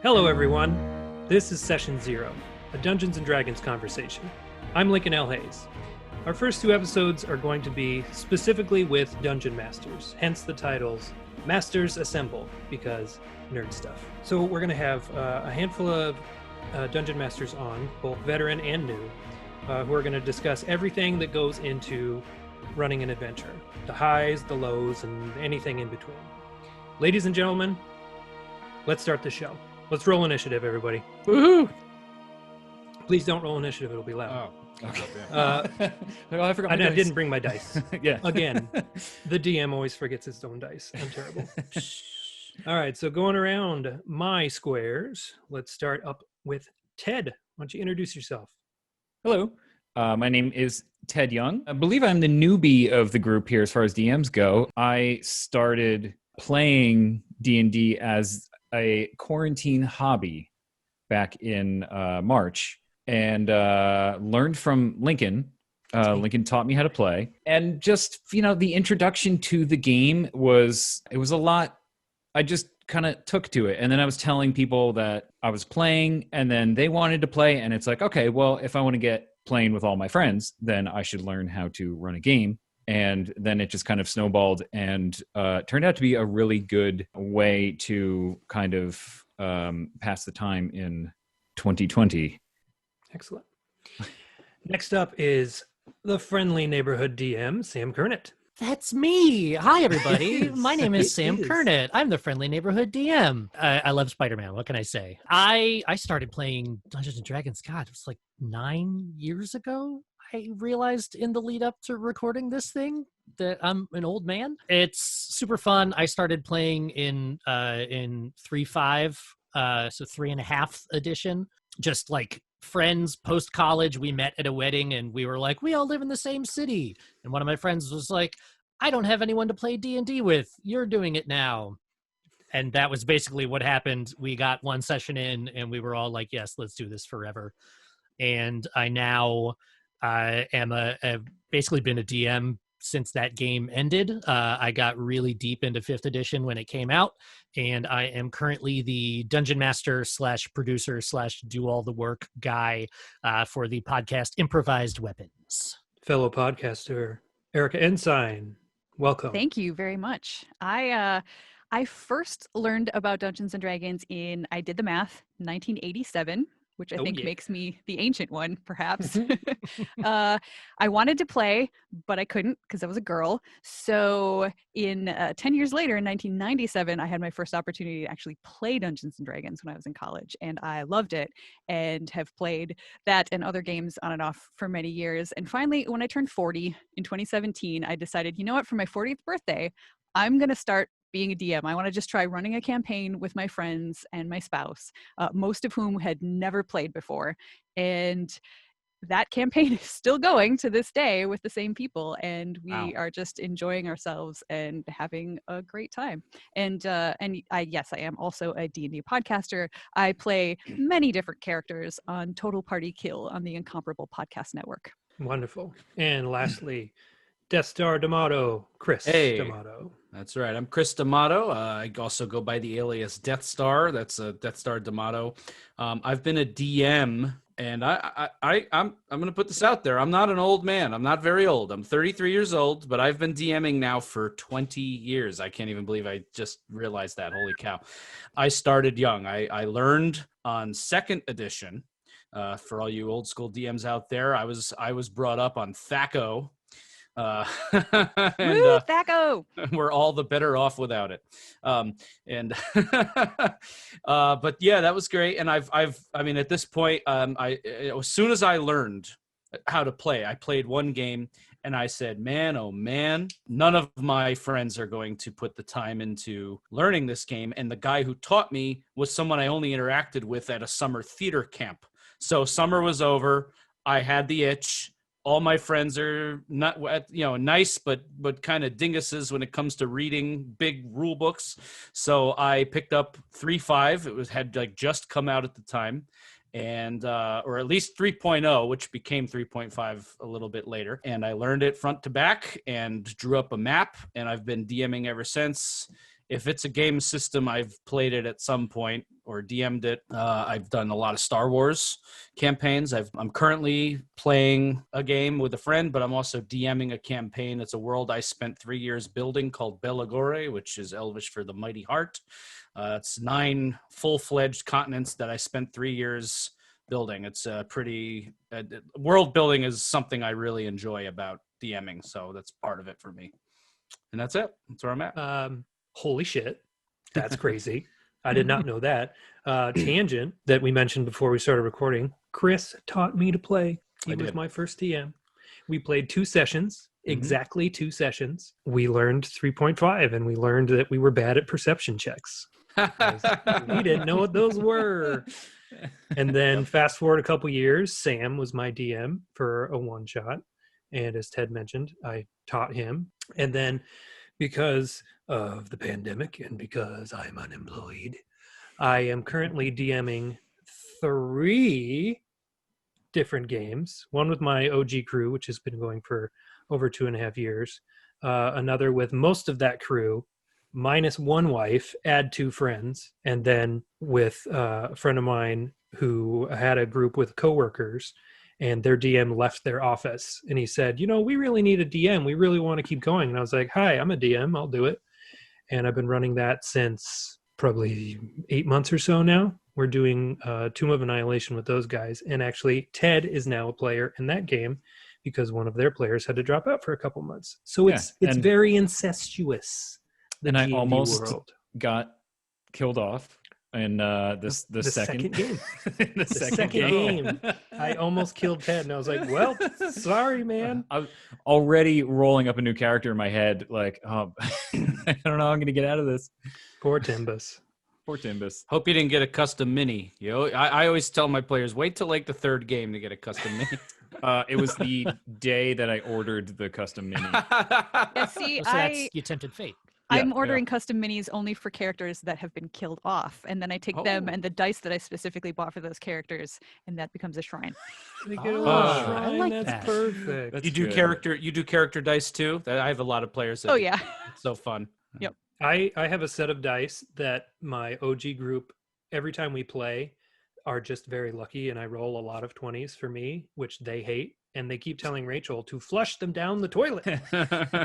Hello, everyone. This is Session 0, a Dungeons & Dragons conversation. I'm Lincoln L. Hayes. Our first two episodes are going to be specifically with Dungeon Masters, hence the titles Masters Assemble, because nerd stuff. So we're going to have a handful of Dungeon Masters on, both veteran and new, who are going to discuss everything that goes into running an adventure, the highs, the lows, and anything in between. Ladies and gentlemen, let's start the show. Let's roll initiative, everybody. Woohoo! Please don't roll initiative; it'll be loud. Oh, okay. I forgot I my dice. didn't bring my dice. Yeah. Again, the DM always forgets his own dice. I'm terrible. All right, so going around my squares, let's start up with Ted. Why don't you introduce yourself? Hello. My name is Ted Young. I believe I'm the newbie of the group here as far as DMs go. I started playing D&D as a quarantine hobby back in March and learned from Lincoln. Lincoln taught me how to play. And just, the introduction to the game was a lot. I just kind of took to it. And then I was telling people that I was playing and then they wanted to play. And it's like, okay, well, if I want to get playing with all my friends, then I should learn how to run a game. And then it just kind of snowballed and turned out to be a really good way to kind of pass the time in 2020. Excellent. Next up is the friendly neighborhood DM, Sam Kurnit. That's me. Hi, everybody. My name is Sam Kurnit. I'm the friendly neighborhood DM. I love Spider-Man. What can I say? I started playing Dungeons & Dragons, God, it was like 9 years ago. I realized in the lead up to recording this thing that I'm an old man. It's super fun. I started playing in 3.5, so 3.5 edition. Just like friends post-college, we met at a wedding and we were like, we all live in the same city. And one of my friends was like, I don't have anyone to play D&D with. You're doing it now. And that was basically what happened. We got one session in and we were all like, yes, let's do this forever. And I now have basically been a DM since that game ended. I got really deep into 5th edition when it came out, and I am currently the dungeon master / producer / do all the work guy for the podcast Improvised Weapons. Fellow podcaster, Erika Ensign. Welcome. Thank you very much. I first learned about Dungeons & Dragons I did the math, 1987. Which I think makes me the ancient one, perhaps. I wanted to play, but I couldn't because I was a girl. So 10 years later, in 1997, I had my first opportunity to actually play Dungeons & Dragons when I was in college. And I loved it and have played that and other games on and off for many years. And finally, when I turned 40 in 2017, I decided, you know what, for my 40th birthday, I'm going to start being a DM. I want to just try running a campaign with my friends and my spouse, most of whom had never played before. And that campaign is still going to this day with the same people. And we are just enjoying ourselves and having a great time. And yes, I am also a D&D podcaster. I play many different characters on Total Party Kill on the Incomparable Podcast Network. Wonderful. And lastly, Death Star D'Amato, Chris D'Amato. That's right. I'm Chris D'Amato. I also go by the alias Death Star. That's a Death Star D'Amato. I've been a DM, and I'm going to put this out there. I'm not an old man. I'm not very old. I'm 33 years old, but I've been DMing now for 20 years. I can't even believe I just realized that. Holy cow. I started young. I learned on 2nd edition. For all you old school DMs out there, I was brought up on THAC0. Thaco! We're all the better off without it. But yeah, that was great. And I mean, at this point, as soon as I learned how to play, I played one game and I said, man, oh man, none of my friends are going to put the time into learning this game. And the guy who taught me was someone I only interacted with at a summer theater camp. So summer was over. I had the itch. All my friends are not, nice, but kind of dinguses when it comes to reading big rule books. So I picked up 3.5. It had like just come out at the time, and or at least 3.0, which became 3.5 a little bit later. And I learned it front to back and drew up a map, and I've been DMing ever since. if it's a game system, I've played it at some point or DM'd it. I've done a lot of Star Wars campaigns. I'm currently playing a game with a friend, but I'm also DMing a campaign. It's a world I spent 3 years building called Belagore, which is Elvish for the Mighty Heart. It's 9 full-fledged continents that I spent 3 years building. It's a pretty world building is something I really enjoy about DMing, so that's part of it for me. And that's it. That's where I'm at. Holy shit, that's crazy. I did not know that. Tangent that we mentioned before we started recording. Chris taught me to play. He was my first DM. We played 2 sessions, exactly 2 sessions. We learned 3.5, and we learned that we were bad at perception checks. We didn't know what those were. And then fast forward a couple years, Sam was my DM for a one-shot. And as Ted mentioned, I taught him. And then because of the pandemic and because I'm unemployed, I am currently DMing 3 different games. One with my OG crew, which has been going for over 2.5 years. Another with most of that crew, minus 1 wife, add 2 friends, and then with a friend of mine who had a group with coworkers, and their DM left their office, and he said, we really need a DM. We really want to keep going. And I was like, hi, I'm a DM. I'll do it. And I've been running that since probably 8 months or so now. We're doing Tomb of Annihilation with those guys. And actually, Ted is now a player in that game because one of their players had to drop out for a couple months. So it's very incestuous. And I D&D almost world. got killed off in the second game. the second game. I almost killed Ted, and I was like, well, sorry, man. I was already rolling up a new character in my head, like, I don't know how I'm going to get out of this. Poor Timbus. Poor Timbus. Hope you didn't get a custom mini. I always tell my players, wait till like the 3rd game to get a custom mini. It was the day that I ordered the custom mini. Yeah, see, So you tempted fate. I'm ordering custom minis only for characters that have been killed off, and then I take them and the dice that I specifically bought for those characters, and that becomes a shrine. They get a little shrine. I like That's that. perfect. That's You do good. character dice too? I have a lot of players that Oh yeah. It's so fun. Yep. I have a set of dice that my OG group, every time we play, are just very lucky, and I roll a lot of 20s for me, which they hate, and they keep telling Rachel to flush them down the toilet.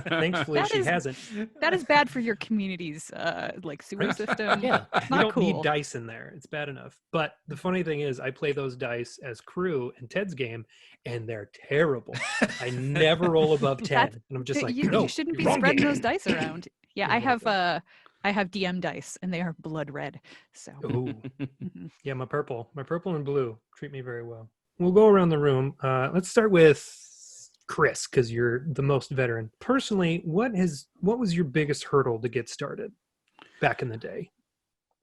Thankfully, she hasn't. That is bad for your community's sewer system. Yeah. It's You not don't cool. need dice in there. It's bad enough. But the funny thing is, I play those dice as crew in Ted's game, and they're terrible. I never roll above 10. And I'm just like, you no, shouldn't be you're wrong spreading game. those dice around. Yeah, I have DM dice, and they are blood red. So Ooh. Mhm. Yeah, my purple and blue treat me very well. We'll go around the room. Let's start with Chris, because you're the most veteran. Personally, what was your biggest hurdle to get started back in the day?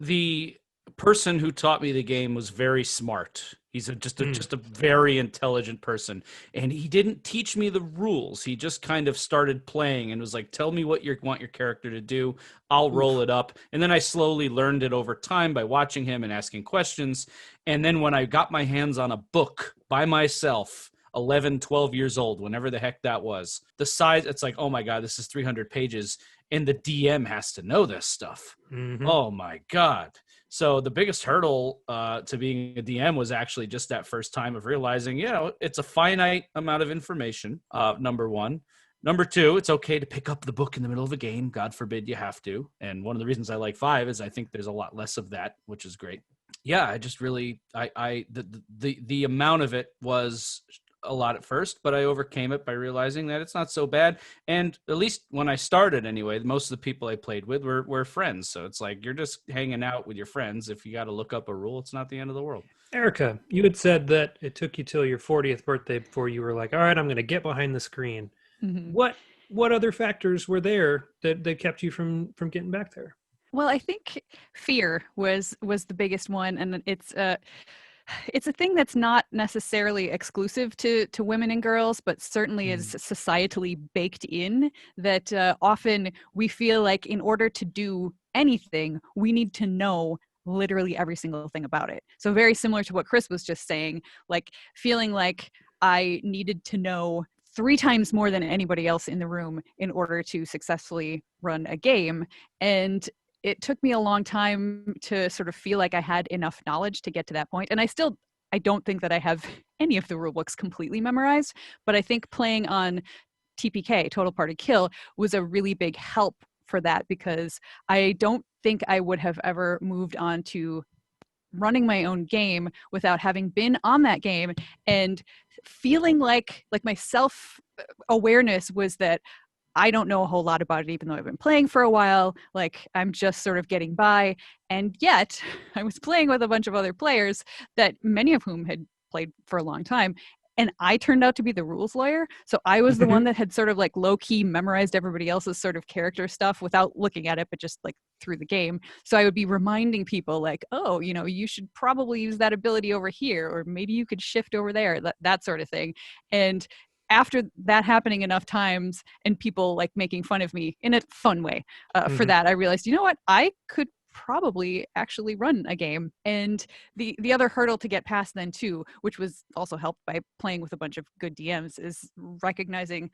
The person who taught me the game was very smart. He's just a very intelligent person, and he didn't teach me the rules. He just kind of started playing and was like, "Tell me what you want your character to do. I'll roll it up." And then I slowly learned it over time by watching him and asking questions. And then when I got my hands on a book by myself, 11, 12 years old, whenever the heck that was, the size, it's like, oh my God, this is 300 pages, and the DM has to know this stuff. Mm-hmm. Oh my God. So the biggest hurdle to being a DM was actually just that first time of realizing, it's a finite amount of information, number one. Number two, it's okay to pick up the book in the middle of a game. God forbid you have to. And one of the reasons I like 5 is I think there's a lot less of that, which is great. Yeah, I just really, the amount of it was a lot at first, but I overcame it by realizing that it's not so bad. And at least when I started anyway, most of the people I played with were friends. So it's like, you're just hanging out with your friends. If you got to look up a rule, it's not the end of the world. Erika, you had said that it took you till your 40th birthday before you were like, all right, I'm going to get behind the screen. Mhm. What other factors were there that kept you from getting back there? Well, I think fear was the biggest one, and it's a thing that's not necessarily exclusive to women and girls, but certainly is societally baked in, that often we feel like in order to do anything, we need to know literally every single thing about it. So very similar to what Chris was just saying, like feeling like I needed to know 3 times more than anybody else in the room in order to successfully run a game. And it took me a long time to sort of feel like I had enough knowledge to get to that point. And I don't think that I have any of the rule books completely memorized, but I think playing on TPK, Total Party Kill, was a really big help for that, because I don't think I would have ever moved on to running my own game without having been on that game and feeling like my self awareness was that I don't know a whole lot about it, even though I've been playing for a while. Like, I'm just sort of getting by. And yet I was playing with a bunch of other players that many of whom had played for a long time. And I turned out to be the rules lawyer. So I was the one that had sort of like low key memorized everybody else's sort of character stuff without looking at it, but just like through the game. So I would be reminding people like, oh, you should probably use that ability over here, or maybe you could shift over there, that sort of thing. And after that happening enough times and people like making fun of me in a fun way for that, I realized, you know what, I could probably actually run a game. And the other hurdle to get past then too, which was also helped by playing with a bunch of good DMs, is recognizing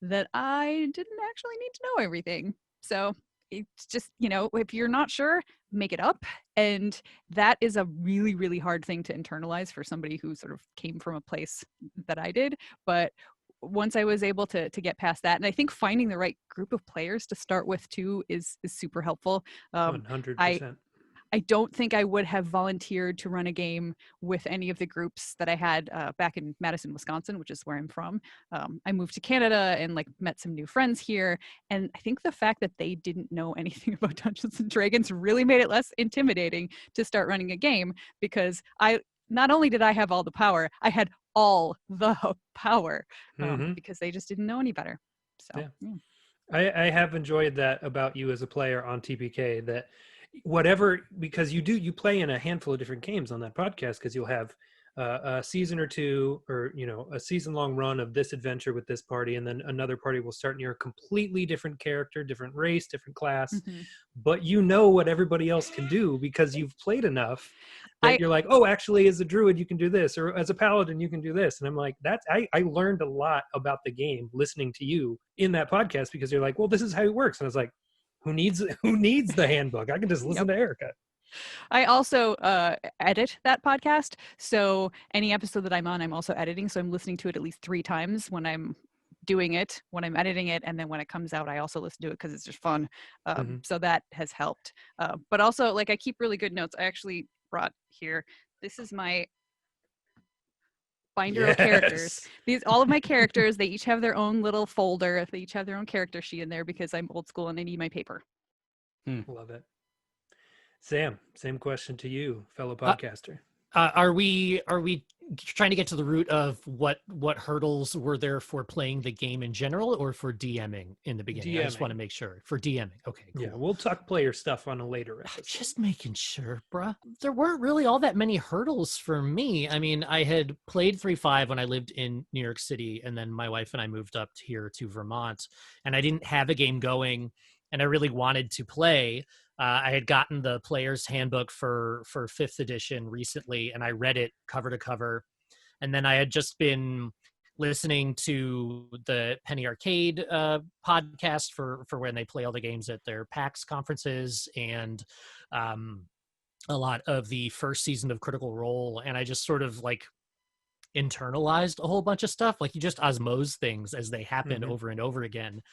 that I didn't actually need to know everything. So it's just, if you're not sure, make it up. And that is a really, really hard thing to internalize for somebody who sort of came from a place that I did. But once I was able to get past that, and I think finding the right group of players to start with too is super helpful. 100%. I don't think I would have volunteered to run a game with any of the groups that I had back in Madison, Wisconsin, which is where I'm from. I moved to Canada and like met some new friends here. And I think the fact that they didn't know anything about Dungeons and Dragons really made it less intimidating to start running a game, because not only did I have all the power, I had all the power because they just didn't know any better. So yeah. I have enjoyed that about you as a player on TPK, that because you play in a handful of different games on that podcast, because you'll have a season or two, or a season-long run of this adventure with this party, and then another party will start near a completely different character, different race, different class, but what everybody else can do because you've played enough that you're like, oh, actually, as a druid you can do this, or as a paladin you can do this. And I'm like, I learned a lot about the game listening to you in that podcast, because you're like, well, this is how it works. And I was like, who needs the handbook? I can just listen to Erika. I also edit that podcast. So any episode that I'm on, I'm also editing. So I'm listening to it at least 3 times when I'm doing it, when I'm editing it. And then when it comes out, I also listen to it because it's just fun. So that has helped. But also, like, I keep really good notes. I actually brought here, this is my binder of characters. All of my characters, they each have their own little folder. They each have their own character sheet in there because I'm old school and I need my paper. Love it. Sam, same question to you, fellow podcaster. Are we trying to get to the root of what hurdles were there for playing the game in general, or for DMing in the beginning? DMing. I just want to make sure. For DMing. Okay, cool. Yeah, we'll talk player stuff on a later episode. Just making sure, bruh. There weren't really all that many hurdles for me. I mean, I had played 3.5 when I lived in New York City, and then my wife and I moved up here to Vermont, and I didn't have a game going, and I really wanted to play. I had gotten the player's handbook for 5th edition recently, and I read it cover to cover. And then I had just been listening to the Penny Arcade podcast for when they play all the games at their PAX conferences, and a lot of the first season of Critical Role. And I just sort of like internalized a whole bunch of stuff. Like, you just osmose things as they happen over and over again.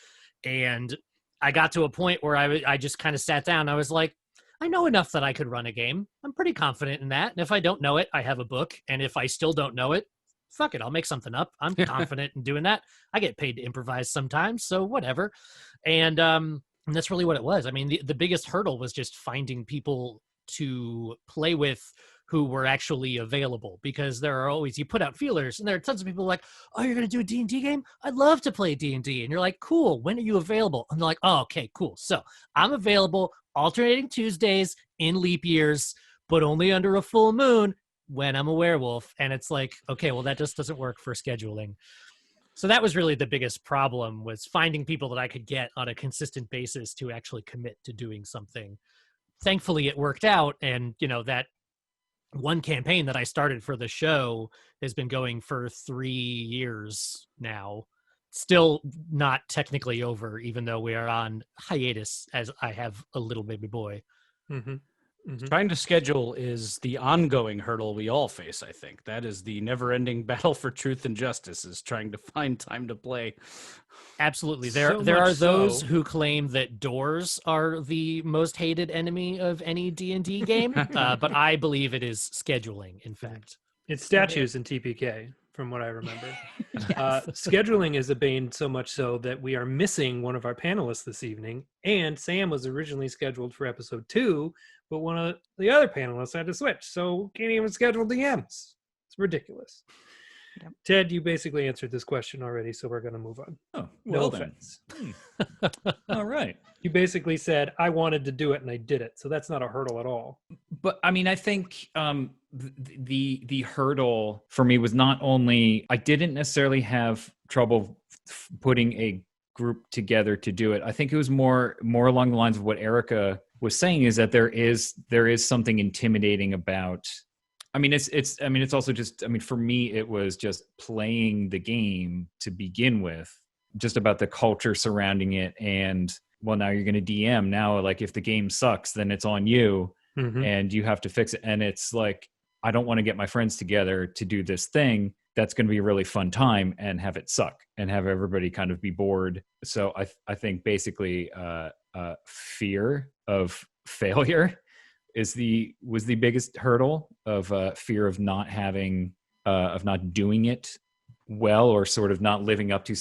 And I got to a point where I just kind of sat down. I was like, I know enough that I could run a game. I'm pretty confident in that. And if I don't know it, I have a book. And if I still don't know it, fuck it, I'll make something up. I'm confident in doing that. I get paid to improvise sometimes, so whatever. And that's really what it was. I mean, the biggest hurdle was just finding people to play with who were actually available, because there are always, you put out feelers and there are tons of people like, oh, you're going to do a D&D game? I'd love to play D&D. And you're like, cool, when are you available? And they're like, oh, okay, cool. So I'm available alternating Tuesdays in leap years, but only under a full moon when I'm a werewolf. And it's like, okay, well, that just doesn't work for scheduling. So that was really the biggest problem, was finding people that I could get on a consistent basis to actually commit to doing something. Thankfully, it worked out. And, that one campaign that I started for the show has been going for 3 years now. still not technically over, even though we are on hiatus, as I have a little baby boy. Mm-hmm. Mm-hmm. Trying to schedule is the ongoing hurdle we all face, I think. That is the never-ending battle for truth and justice, is trying to find time to play. Absolutely. So There much are those so- who claim that doors are the most hated enemy of any D&D game, but I believe it is scheduling, in fact. It's statues in TPK, from what I remember. Yes. Scheduling is a bane, so much so that we are missing one of our panelists this evening. And Sam was originally scheduled for episode 2, but one of the other panelists had to switch. So can't even schedule DMs. It's ridiculous. Yep. Ted, you basically answered this question already, so we're going to move on. Oh, No well then. offense. All right. You basically said, I wanted to do it and I did it. So that's not a hurdle at all. But I mean, I think the hurdle for me was not only I didn't necessarily have trouble putting a group together to do it. I think it was more along the lines of what Erika was saying, is that there is something intimidating about. I mean, it's also just, I mean, for me, it was just playing the game to begin with, just about the culture surrounding it. And well, now you're going to DM now, like if the game sucks, then it's on you and you have to fix it. And it's like, I don't want to get my friends together to do this thing that's going to be a really fun time and have it suck and have everybody kind of be bored. So I think basically fear of failure was the biggest hurdle, of fear of not having of not doing it well, or sort of not living up to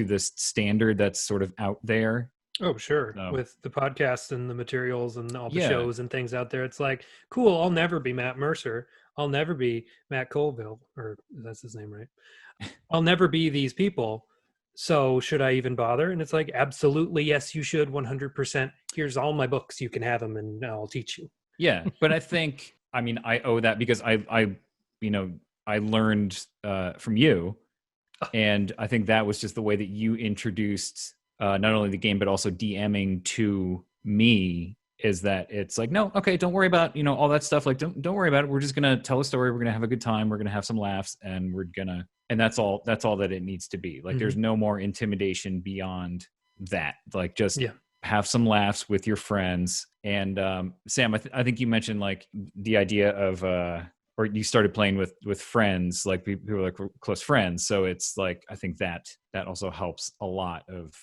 this standard that's sort of out there. Oh, sure. No. With the podcasts and the materials and all the Yeah. shows and things out there, it's like, cool, I'll never be Matt Mercer. I'll never be Matt Colville, or that's his name, right? I'll never be these people. So should I even bother? And it's like, absolutely, yes, you should, 100%. Here's all my books. You can have them and I'll teach you. Yeah, but I think, I mean, I owe that because I learned from you, and I think that was just the way that you introduced not only the game but also DMing to me. Is that it's like, no, okay, don't worry about all that stuff. Like, don't worry about it. We're just gonna tell a story. We're gonna have a good time. We're gonna have some laughs, and and that's all that it needs to be. Like, there's no more intimidation beyond that. Like, just have some laughs with your friends. And Sam, I think you mentioned like the idea of or you started playing with friends, like people who are like close friends. So it's like, I think that also helps a lot of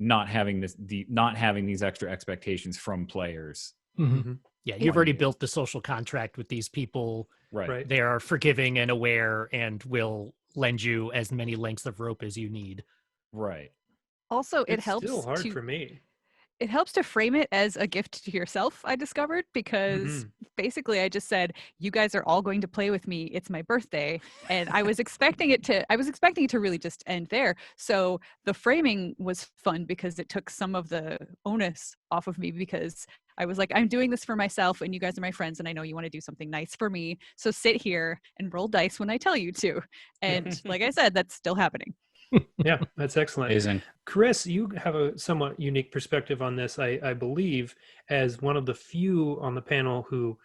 not having these extra expectations from players. Yeah, you've already built the social contract with these people. Right. They are forgiving and aware and will lend you as many lengths of rope as you need. Right. Also, it It's helps still hard to for me. it helps to frame it as a gift to yourself, I discovered, because basically I just said, you guys are all going to play with me. It's my birthday. And I was expecting it to really just end there. So the framing was fun because it took some of the onus off of me, because I was like, I'm doing this for myself and you guys are my friends and I know you want to do something nice for me. So sit here and roll dice when I tell you to. And like I said, that's still happening. Yeah, that's excellent. Amazing. Chris, you have a somewhat unique perspective on this, I believe, as one of the few on the panel who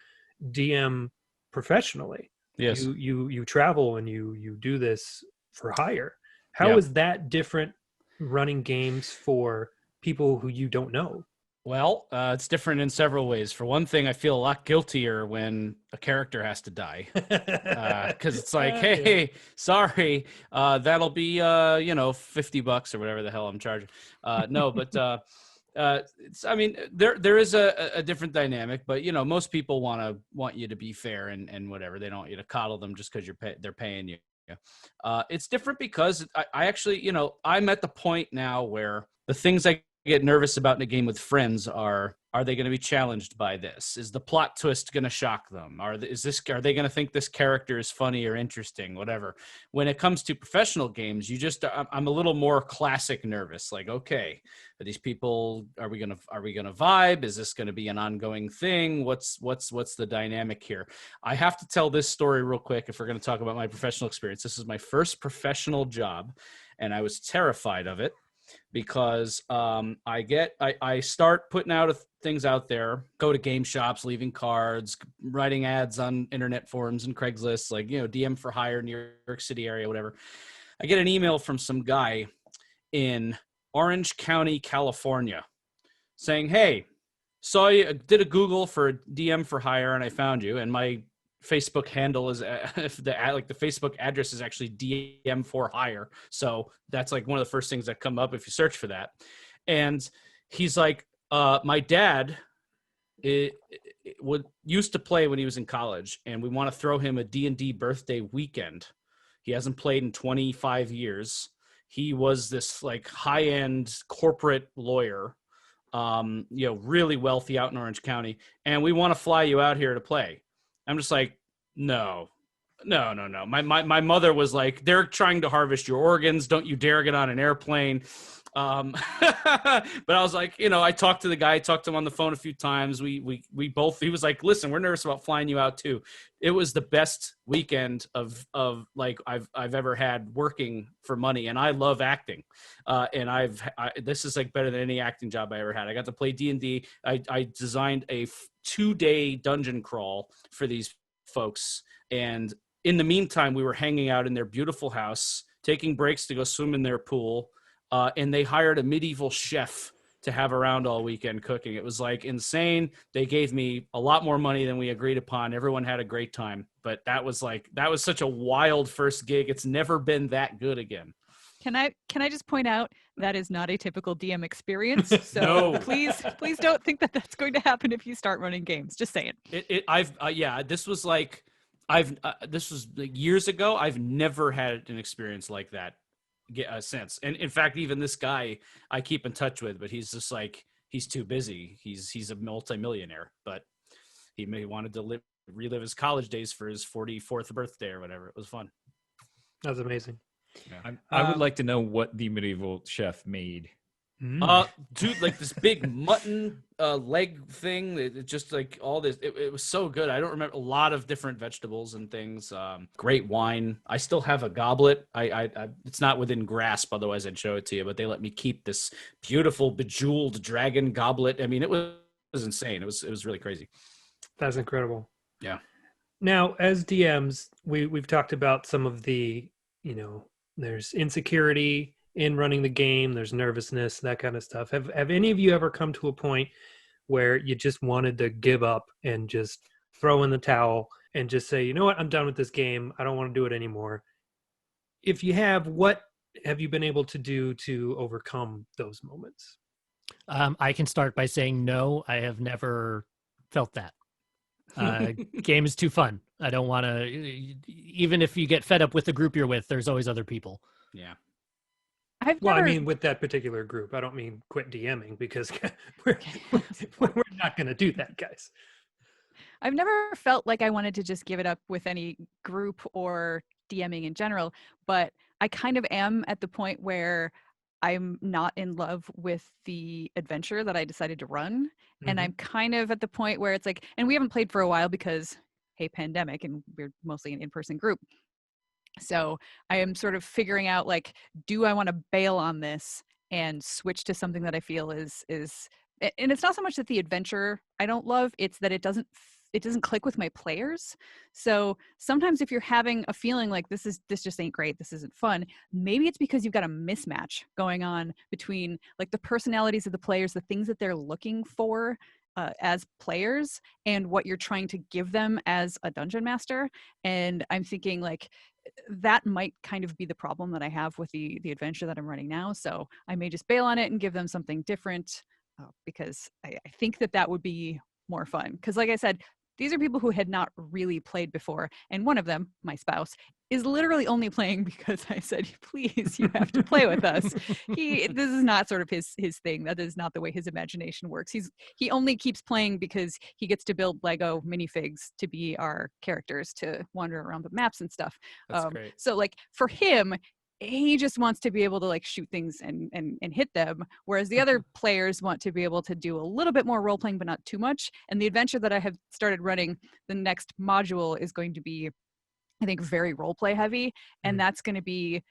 DM professionally. Yes. You travel and you do this for hire. How is that different, running games for people who you don't know? Well, it's different in several ways. For one thing, I feel a lot guiltier when a character has to die, because it's like, hey, sorry, that'll be $50 or whatever the hell I'm charging. No, but it's, I mean, there is a different dynamic, but most people want you to be fair and whatever. They don't want you to coddle them just because they're paying you. It's different because I actually, I'm at the point now where the things I get nervous about in a game with friends are they going to be challenged by this? Is the plot twist going to shock them? Are they going to think this character is funny or interesting? Whatever. When it comes to professional games, I'm a little more classic nervous. Like, okay, are these people, are we going to vibe? Is this going to be an ongoing thing? What's the dynamic here? I have to tell this story real quick if we're going to talk about my professional experience. This is my first professional job, and I was terrified of it, because I start putting out things out there, go to game shops, leaving cards, writing ads on internet forums and Craigslist, like, DM for hire, New York City area, whatever. I get an email from some guy in Orange County, California, saying, "Hey, saw you, did a Google for DM for hire, and I found you." And my Facebook handle is the Facebook address is actually DM for hire. So that's like one of the first things that come up if you search for that. And he's like, my dad used to play when he was in college, and we want to throw him a D&D birthday weekend. He hasn't played in 25 years. He was this like high-end corporate lawyer, really wealthy out in Orange County, and we want to fly you out here to play. I'm just like, no. My mother was like, "They're trying to harvest your organs. Don't you dare get on an airplane." But I was like, I talked to the guy, talked to him on the phone a few times. We both, he was like, "Listen, we're nervous about flying you out too." It was the best weekend of like I've ever had working for money, and I love acting. And this is like better than any acting job I ever had. I got to play D&D. I designed a 2-day dungeon crawl for these folks, and in the meantime, we were hanging out in their beautiful house, taking breaks to go swim in their pool. And they hired a medieval chef to have around all weekend cooking. It was like insane. They gave me a lot more money than we agreed upon. Everyone had a great time, but that was such a wild first gig. It's never been that good again. Can I just point out that is not a typical DM experience? So No. please don't think that that's going to happen if you start running games. Just saying. This was like years ago. I've never had an experience like that since. And in fact, even this guy I keep in touch with, but he's just like, he's too busy. He's a multimillionaire, but he wanted to relive his college days for his 44th birthday or whatever. It was fun. That's amazing. Yeah. I would like to know what the medieval chef made. Dude, like this big mutton leg thing. It just like all this. It was so good. I don't remember a lot of different vegetables and things. Great wine. I still have a goblet. I it's not within grasp. Otherwise, I'd show it to you. But they let me keep this beautiful bejeweled dragon goblet. I mean, it was insane. It was really crazy. That's incredible. Yeah. Now, as DMs, we've talked about some of the, there's insecurity in running the game, there's nervousness, that kind of stuff. Have any of you ever come to a point where you just wanted to give up and just throw in the towel and just say, "You know what, I'm done with this game. I don't want to do it anymore"? If you have, what have you been able to do to overcome those moments? I can start by saying no, I have never felt that. Game is too fun. I don't want to, even if you get fed up with the group you're with, there's always other people. Yeah. I mean, with that particular group, I don't mean quit DMing, because we're not going to do that, guys. I've never felt like I wanted to just give it up with any group or DMing in general, but I kind of am at the point where I'm not in love with the adventure that I decided to run. Mm-hmm. And I'm kind of at the point where it's like, and we haven't played for a while because, hey, pandemic, and we're mostly an in-person group. So I am sort of figuring out, like, do I want to bail on this and switch to something that I feel is, and it's not so much that the adventure I don't love, it's that it doesn't click with my players. So sometimes if you're having a feeling like this just ain't great, this isn't fun, maybe it's because you've got a mismatch going on between like the personalities of the players, the things that they're looking for as players, and what you're trying to give them as a dungeon master. And I'm thinking like that might kind of be the problem that I have with the adventure that I'm running now. So I may just bail on it and give them something different because I think that would be more fun. Because like I said, these are people who had not really played before. And one of them, my spouse, is literally only playing because I said, "Please, you have to play with us." This is not sort of his thing. That is not the way his imagination works. He only keeps playing because he gets to build Lego minifigs to be our characters, to wander around the maps and stuff. That's great. So like for him, he just wants to be able to like shoot things and hit them, whereas the other players want to be able to do a little bit more role playing, but not too much. And the adventure that I have started running, the next module is going to be, I think, very role play heavy, and that's going to be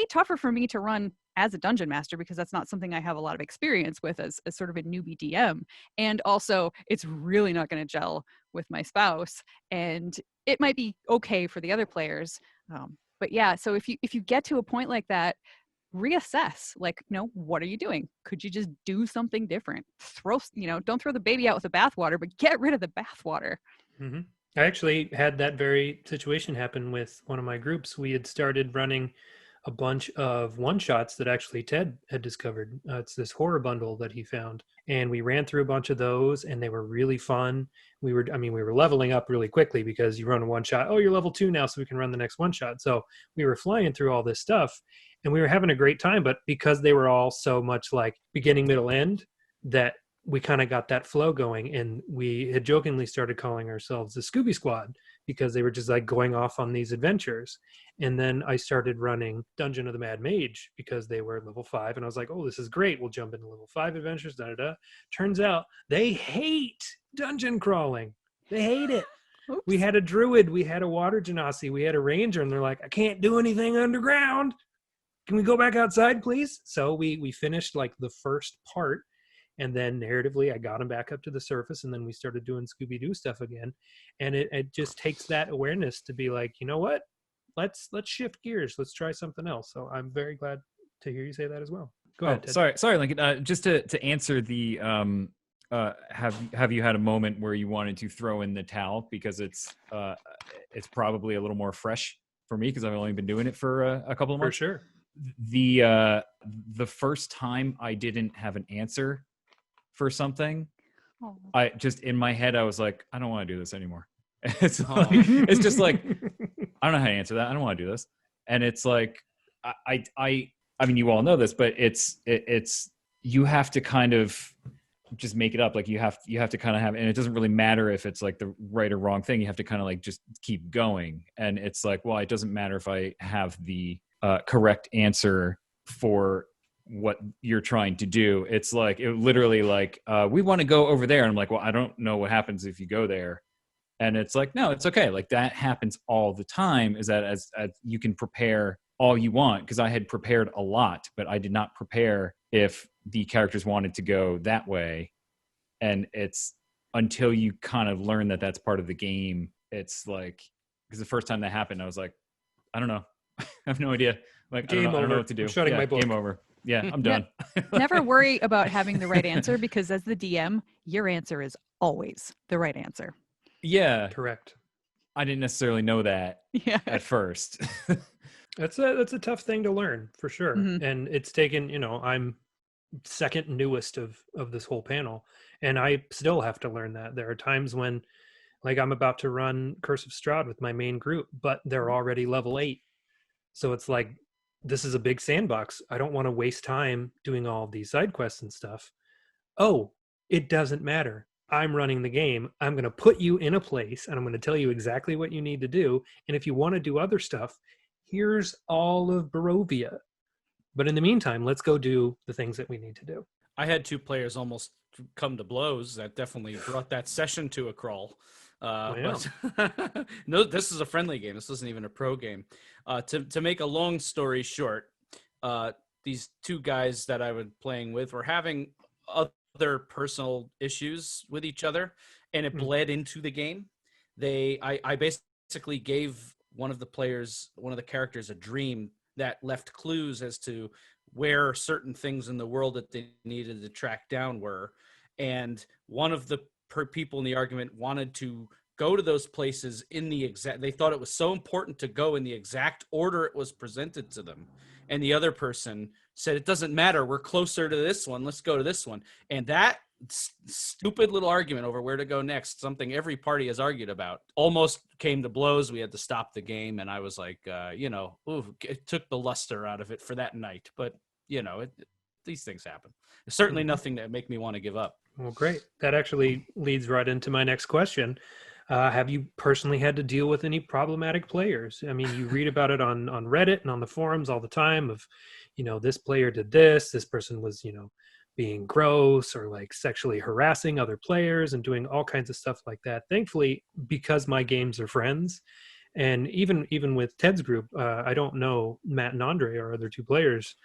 tougher for me to run as a dungeon master because that's not something I have a lot of experience with as sort of a newbie DM. And also it's really not going to gel with my spouse, and it might be okay for the other players. But yeah, so if you get to a point like that, reassess, like, what are you doing? Could you just do something different? Don't throw the baby out with the bathwater, but get rid of the bathwater. Mm-hmm. I actually had that very situation happen with one of my groups. We had started running a bunch of one-shots that actually Ted had discovered. It's this horror bundle that he found. And we ran through a bunch of those, and they were really fun. We were leveling up really quickly because you run a one-shot. Oh, you're level 2 now, so we can run the next one-shot. So we were flying through all this stuff, and we were having a great time. But because they were all so much like beginning, middle, end, that we kind of got that flow going, and we had jokingly started calling ourselves the Scooby Squad because they were just like going off on these adventures. And then I started running Dungeon of the Mad Mage because they were level 5, and I was like, oh, this is great. We'll jump into level 5 adventures, da-da-da. Turns out they hate dungeon crawling. They hate it. Oops. We had a druid, we had a water genasi, we had a ranger, and they're like, I can't do anything underground. Can we go back outside, please? So we finished like the first part. And then narratively, I got him back up to the surface, and then we started doing Scooby-Doo stuff again. And it just takes that awareness to be like, you know what? Let's shift gears. Let's try something else. So I'm very glad to hear you say that as well. Go ahead, Ted. Sorry, Lincoln. Just to answer the have you had a moment where you wanted to throw in the towel because it's probably a little more fresh for me because I've only been doing it for a couple of months. For sure. The first time I didn't have an answer for something, I just in my head I was like, I don't want to do this anymore. It's just like I don't know how to answer that. I don't want to do this. And it's like I mean, you all know this, but it's you have to kind of just make it up. Like you have to kind of have, and it doesn't really matter if it's like the right or wrong thing. You have to kind of like just keep going. And it's like, well, it doesn't matter if I have the correct answer for what you're trying to do. It's like it literally like we want to go over there, and I'm like, well, I don't know what happens if you go there. And it's like, no, it's okay. Like that happens all the time. Is that as you can prepare all you want, because I had prepared a lot, but I did not prepare if the characters wanted to go that way. And it's until you kind of learn that that's part of the game. It's like, because the first time that happened, I was like, I don't know. I have no idea. Like, I don't know what to do. I'm shutting my book. Game over. Yeah, I'm done. Never worry about having the right answer, because as the DM, your answer is always the right answer. Yeah. Correct. I didn't necessarily know that at first. That's a tough thing to learn for sure. Mm-hmm. And it's taken, I'm second newest of this whole panel, and I still have to learn that. There are times when like I'm about to run Curse of Strahd with my main group, but they're already level 8. So it's like, this is a big sandbox. I don't want to waste time doing all of these side quests and stuff. Oh, it doesn't matter. I'm running the game. I'm going to put you in a place, and I'm going to tell you exactly what you need to do. And if you want to do other stuff, here's all of Barovia. But in the meantime, let's go do the things that we need to do. I had 2 players almost come to blows. That definitely brought that session to a crawl. But no, this is a friendly game. This isn't even a pro game. To make a long story short, these 2 guys that I was playing with were having other personal issues with each other, and it bled into the game. I basically gave one of the characters a dream that left clues as to where certain things in the world that they needed to track down were. And one of the people in the argument wanted to go to those places in the exact, they thought it was so important to go in the exact order it was presented to them. And the other person said, it doesn't matter. We're closer to this one. Let's go to this one. And that stupid little argument over where to go next, something every party has argued about, almost came to blows. We had to stop the game. And I was like, it took the luster out of it for that night. But, these things happen. There's certainly nothing that make me want to give up. Well, great. That actually leads right into my next question. Have you personally had to deal with any problematic players? I mean, you read about it on Reddit and on the forums all the time of, this player did this person was, being gross or like sexually harassing other players and doing all kinds of stuff like that. Thankfully, because my games are friends, and even with Ted's group, I don't know Matt and Andre, our other 2 players,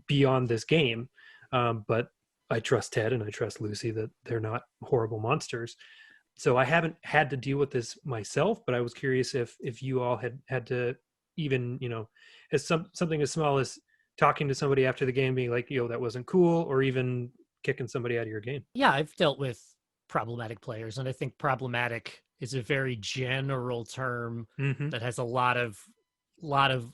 beyond this game. But I trust Ted and I trust Lucy that they're not horrible monsters. So I haven't had to deal with this myself, but I was curious if you all had to even, as something as small as talking to somebody after the game being like, yo, that wasn't cool, or even kicking somebody out of your game? Yeah, I've dealt with problematic players, and I think problematic is a very general term that has a lot of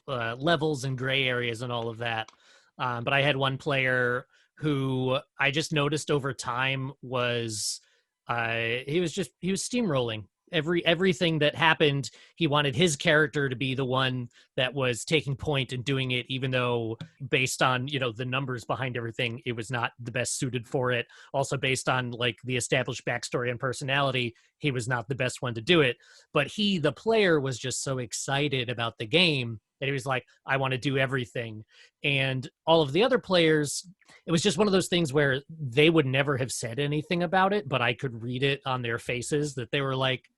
levels and gray areas and all of that. But I had one player who I just noticed over time was he was steamrolling everything that happened. He wanted his character to be the one that was taking point and doing it, even though based on, the numbers behind everything, it was not the best suited for it. Also based on like the established backstory and personality, he was not the best one to do it. But he, the player, was just so excited about the game that he was like, I want to do everything. And all of the other players, it was just one of those things where they would never have said anything about it, but I could read it on their faces that they were like,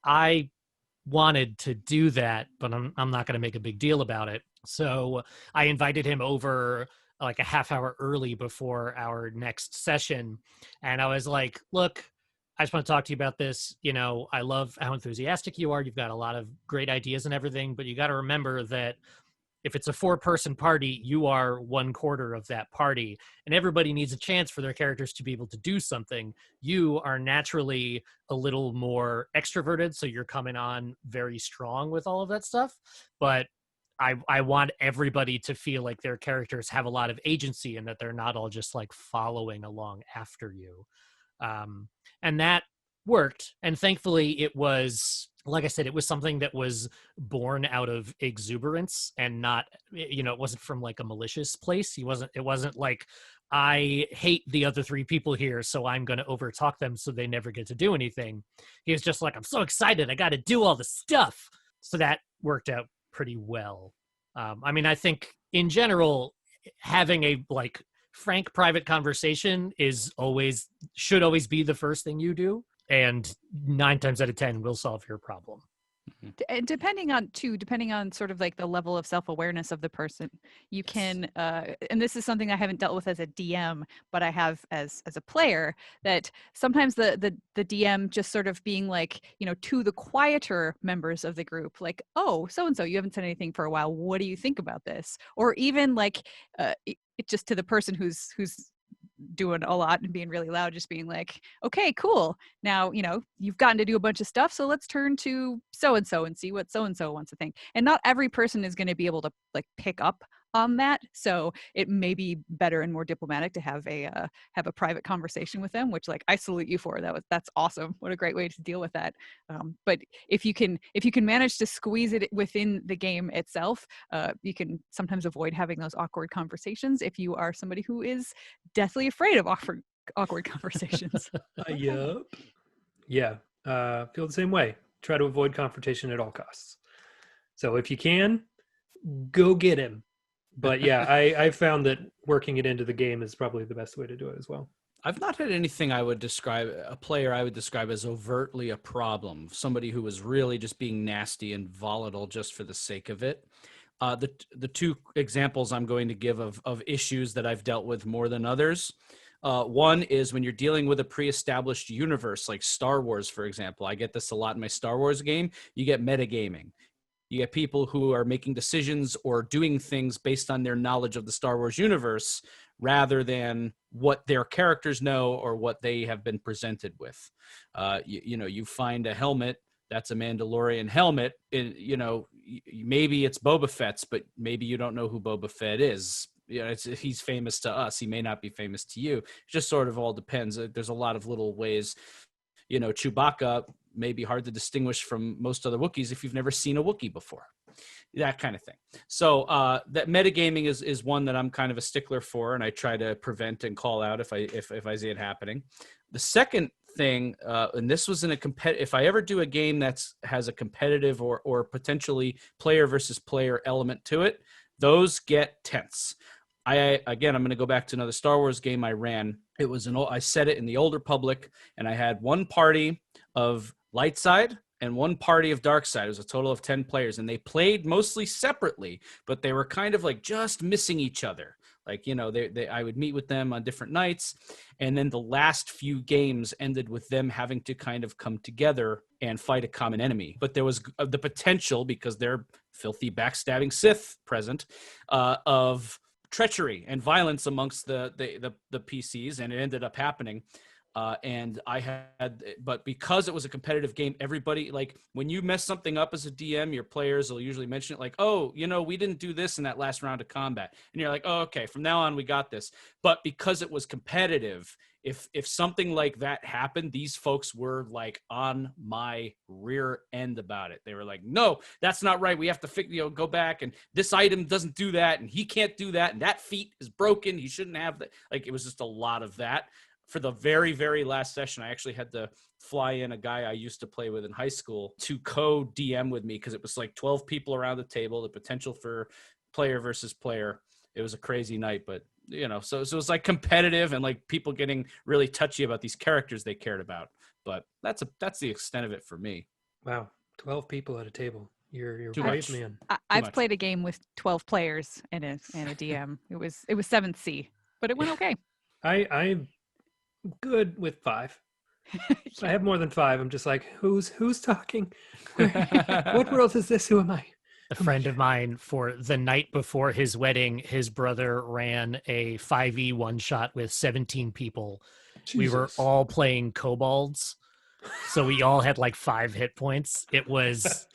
I wanted to do that, but I'm not going to make a big deal about it. So I invited him over like a half hour early before our next session. And I was like, look, I just want to talk to you about this. I love how enthusiastic you are. You've got a lot of great ideas and everything, but you got to remember that if it's a 4-person party, you are 1/4 of that party, and everybody needs a chance for their characters to be able to do something. You are naturally a little more extroverted, so you're coming on very strong with all of that stuff. But I want everybody to feel like their characters have a lot of agency and that they're not all just like following along after you. And that worked. And thankfully it was, like I said, it was something that was born out of exuberance and not, it wasn't from like a malicious place. It wasn't like, I hate the other 3 people here, so I'm going to overtalk them so they never get to do anything. He was just like, I'm so excited, I got to do all the stuff. So that worked out pretty well. I think in general, having a like frank private conversation should always be the first thing you do. And 9 times out of 10 will solve your problem. And depending on sort of like the level of self-awareness of the person, you can, and this is something I haven't dealt with as a DM, but I have as a player, that sometimes the DM just sort of being like, to the quieter members of the group, like, oh, so-and-so, you haven't said anything for a while. What do you think about this? Or even like, it just to the person who's doing a lot and being really loud, just being like, okay, cool. Now, you've gotten to do a bunch of stuff. So let's turn to so-and-so and see what so-and-so wants to think. And not every person is going to be able to like pick up on that. So it may be better and more diplomatic to have a private conversation with them, which like I salute you for. That's awesome. What a great way to deal with that. But if you can manage to squeeze it within the game itself, you can sometimes avoid having those awkward conversations if you are somebody who is deathly afraid of awkward conversations. Yup. Yeah. Feel the same way. Try to avoid confrontation at all costs. So if you can, go get him. But yeah, I found that working it into the game is probably the best way to do it as well. I've not had anything I would describe as overtly a problem. Somebody who was really just being nasty and volatile just for the sake of it. The 2 examples I'm going to give of issues that I've dealt with more than others. One is when you're dealing with a pre-established universe like Star Wars, for example. I get this a lot in my Star Wars game. You get metagaming. You get people who are making decisions or doing things based on their knowledge of the Star Wars universe rather than what their characters know or what they have been presented with. You find a helmet that's a Mandalorian helmet. Maybe it's Boba Fett's, but maybe you don't know who Boba Fett is. He's famous to us. He may not be famous to you. It just sort of all depends. There's a lot of little ways. Chewbacca may be hard to distinguish from most other Wookiees if you've never seen a Wookiee before, that kind of thing. So that metagaming is one that I'm kind of a stickler for, and I try to prevent and call out if I see it happening. The second thing, and this was if I ever do a game that has a competitive or potentially player versus player element to it, those get tense. I'm going to go back to another Star Wars game I ran. I set it in the Old Republic, and I had one party of light side and one party of dark side. It was a total of 10 players, and they played mostly separately, but they were kind of like just missing each other. Like, I would meet with them on different nights, and then the last few games ended with them having to kind of come together and fight a common enemy. But there was the potential, because they're filthy backstabbing Sith present, of treachery and violence amongst the PCs, and it ended up happening. And I had, but because it was a competitive game, everybody, like when you mess something up as a DM, your players will usually mention it like, oh, we didn't do this in that last round of combat. And you're like, oh, okay, from now on, we got this. But because it was competitive, if something like that happened, these folks were like on my rear end about it. They were like, no, that's not right. We have to go back, and this item doesn't do that, and he can't do that, and that feat is broken. He shouldn't have that. Like, it was just a lot of that. For the very, very last session, I actually had to fly in a guy I used to play with in high school to co-DM with me, because it was like 12 people around the table, the potential for player versus player. It was a crazy night, but so it was like competitive and like people getting really touchy about these characters they cared about. But that's the extent of it for me. Wow, 12 people at a table. You're Too right, much. man. I've played a game with 12 players and a DM. It was 7th C, but it went okay. I'm good with 5. I have more than 5. I'm just like, who's talking? What world is this? Who am I? A friend of mine, for the night before his wedding, his brother ran a 5e one-shot with 17 people. Jesus. We were all playing kobolds, so we all had like 5 hit points. It was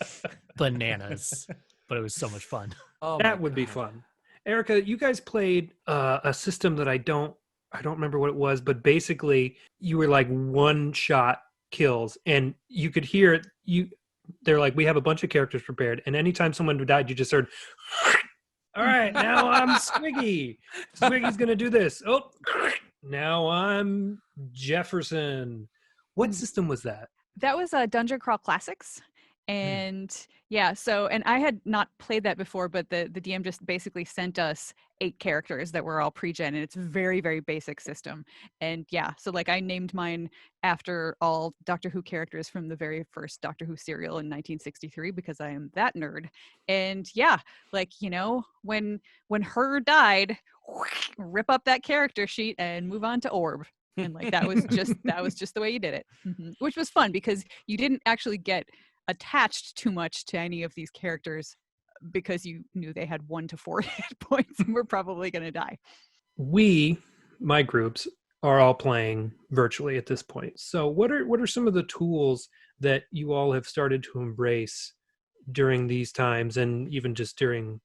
bananas, but it was so much fun. Oh, that would be fun. Erika, you guys played a system that I don't remember what it was, but basically you were like one-shot kills, and you could hear it. They're like, we have a bunch of characters prepared, and anytime someone died, you just heard, all right, now I'm Squiggy. Squiggy's going to do this. Oh, now I'm Jefferson. What system was that? That was Dungeon Crawl Classics. And and I had not played that before, but the DM just basically sent us 8 characters that were all pre-gen, and it's a very, very basic system. And so like I named mine after all Doctor Who characters from the very first Doctor Who serial in 1963, because I am that nerd. And like, when her died, rip up that character sheet and move on to Orb. And like that was just the way you did it. Which was fun because you didn't actually get attached too much to any of these characters, because you knew they had 1 to 4 hit points and were probably going to die. My groups are all playing virtually at this point. So what are some of the tools that you all have started to embrace during these times, and even just during,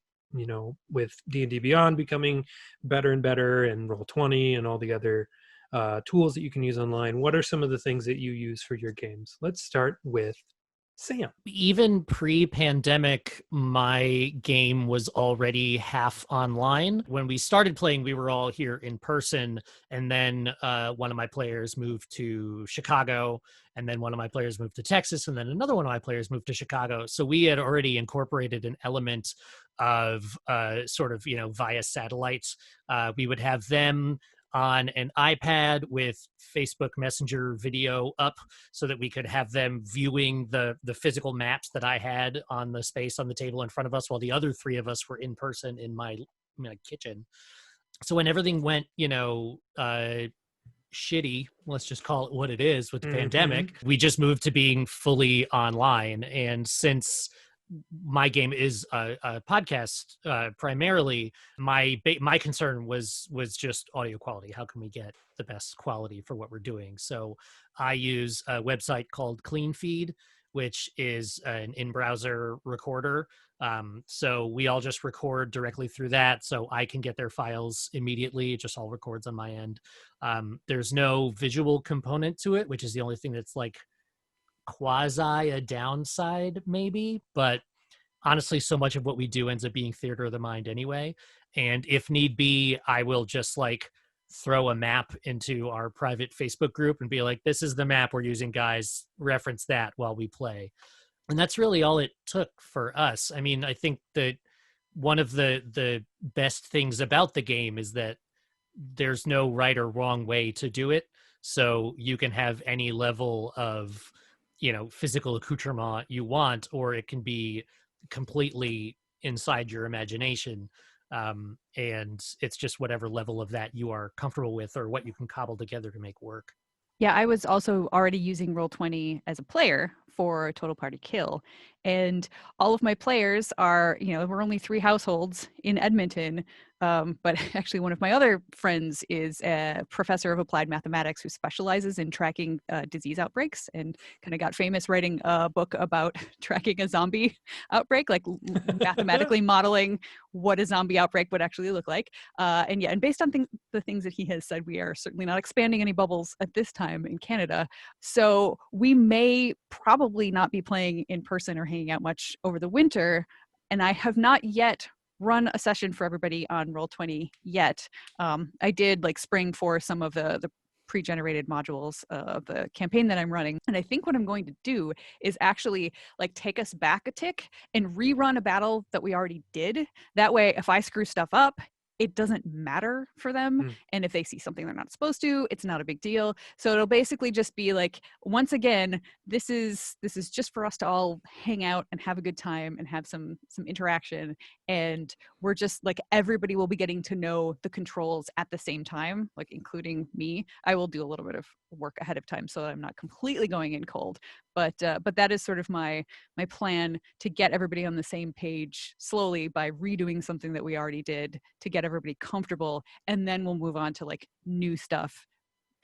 with D&D Beyond becoming better and better, and Roll20 and all the other tools that you can use online? What are some of the things that you use for your games? Let's start with Sam. Even pre-pandemic, my game was already half online. When we started playing, we were all here in person, and then one of my players moved to Chicago, and then one of my players moved to Texas, and then another one of my players moved to Chicago. So we had already incorporated an element of sort of, via satellite. We would have them on an iPad with Facebook Messenger video up, so that we could have them viewing the physical maps that I had on the space on the table in front of us, while the other 3 of us were in person in my kitchen. So when everything went, shitty, let's just call it what it is, with the pandemic, we just moved to being fully online. And since my game is a podcast primarily, my concern was just audio quality. How can we get the best quality for what we're doing? So I use a website called CleanFeed, which is an in-browser recorder. So we all just record directly through that, so I can get their files immediately. It just all records on my end. There's no visual component to it, which is the only thing that's like quasi a downside maybe, but honestly so much of what we do ends up being theater of the mind anyway. And if need be, I will just like throw a map into our private Facebook group and be like, this is the map we're using, guys, reference that while we play. And that's really all it took for us. I mean, I think that one of the best things about the game is that there's no right or wrong way to do it. So you can have any level of physical accoutrement you want, or it can be completely inside your imagination. And it's just whatever level of that you are comfortable with, or what you can cobble together to make work. Yeah, I was also already using Roll20 as a player for Total Party Kill. And all of my players are, we're only 3 households in Edmonton. But actually, one of my other friends is a professor of applied mathematics who specializes in tracking disease outbreaks and kind of got famous writing a book about tracking a zombie outbreak, like mathematically modeling what a zombie outbreak would actually look like. And based on the things that he has said, we are certainly not expanding any bubbles at this time in Canada. So we may probably not be playing in person or hanging out much over the winter. And I have not yet run a session for everybody on Roll20 yet. I did spring for some of the pre-generated modules of the campaign that I'm running. And I think what I'm going to do is actually take us back a tick and rerun a battle that we already did. That way, if I screw stuff up, it doesn't matter for them. And if they see something they're not supposed to, it's not a big deal. So it'll basically just be once again, this is just for us to all hang out and have a good time and have some interaction. And we're just everybody will be getting to know the controls at the same time, including me. I will do a little bit of work ahead of time so that I'm not completely going in cold. But that is sort of my plan, to get everybody on the same page slowly by redoing something that we already did to get everybody comfortable, and then we'll move on to new stuff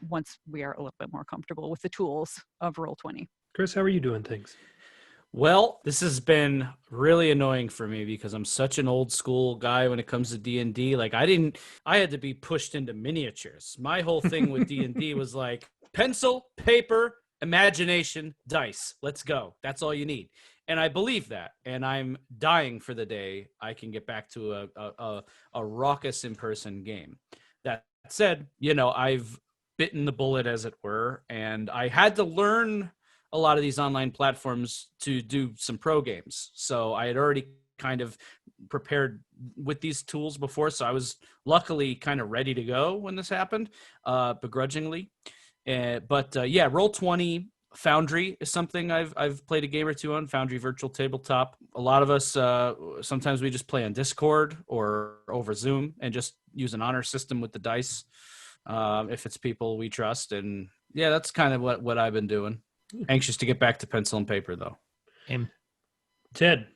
once we are a little bit more comfortable with the tools of Roll20. Chris, how are you doing things? Well, this has been really annoying for me because I'm such an old school guy when it comes to D&D. I had to be pushed into miniatures. My whole thing with D&D was pencil, paper, imagination, dice. Let's go. That's all you need. And I believe that. And I'm dying for the day I can get back to a raucous in-person game. That said, I've bitten the bullet, as it were, and I had to learn a lot of these online platforms to do some pro games. So I had already kind of prepared with these tools before. So I was luckily kind of ready to go when this happened, begrudgingly. But Roll20 Foundry is something I've played a game or two on. Foundry Virtual Tabletop. A lot of us, sometimes we just play on Discord or over Zoom and just use an honor system with the dice if it's people we trust. And yeah, that's kind of what I've been doing. Anxious to get back to pencil and paper, though. Ted,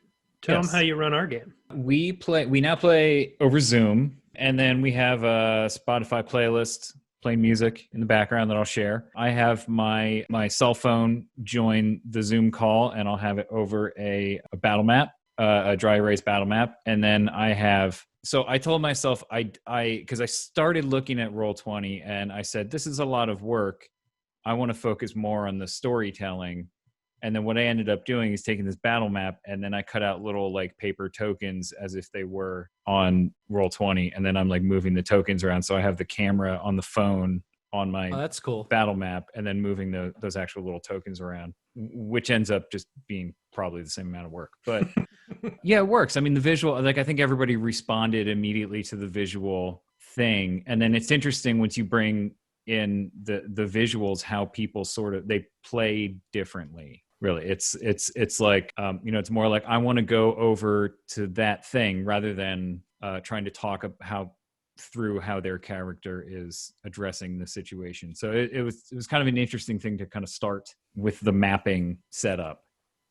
tell them how you run our game. We now play over Zoom, and then we have a Spotify playlist playing music in the background that I'll share. I have my cell phone join the Zoom call, and I'll have it over a battle map, a dry erase battle map, and then So I told myself because I started looking at Roll20, and I said, this is a lot of work. I want to focus more on the storytelling. And then what I ended up doing is taking this battle map, and then I cut out little paper tokens as if they were on Roll20. And then I'm moving the tokens around. So I have the camera on the phone on my that's cool. battle map, and then moving those actual little tokens around, which ends up just being probably the same amount of work. But yeah, it works. I mean, the visual, I think everybody responded immediately to the visual thing. And then it's interesting once you bring in the visuals, how people they play differently. Really, it's it's more like I want to go over to that thing rather than trying to talk through how their character is addressing the situation. So it was kind of an interesting thing to kind of start with the mapping setup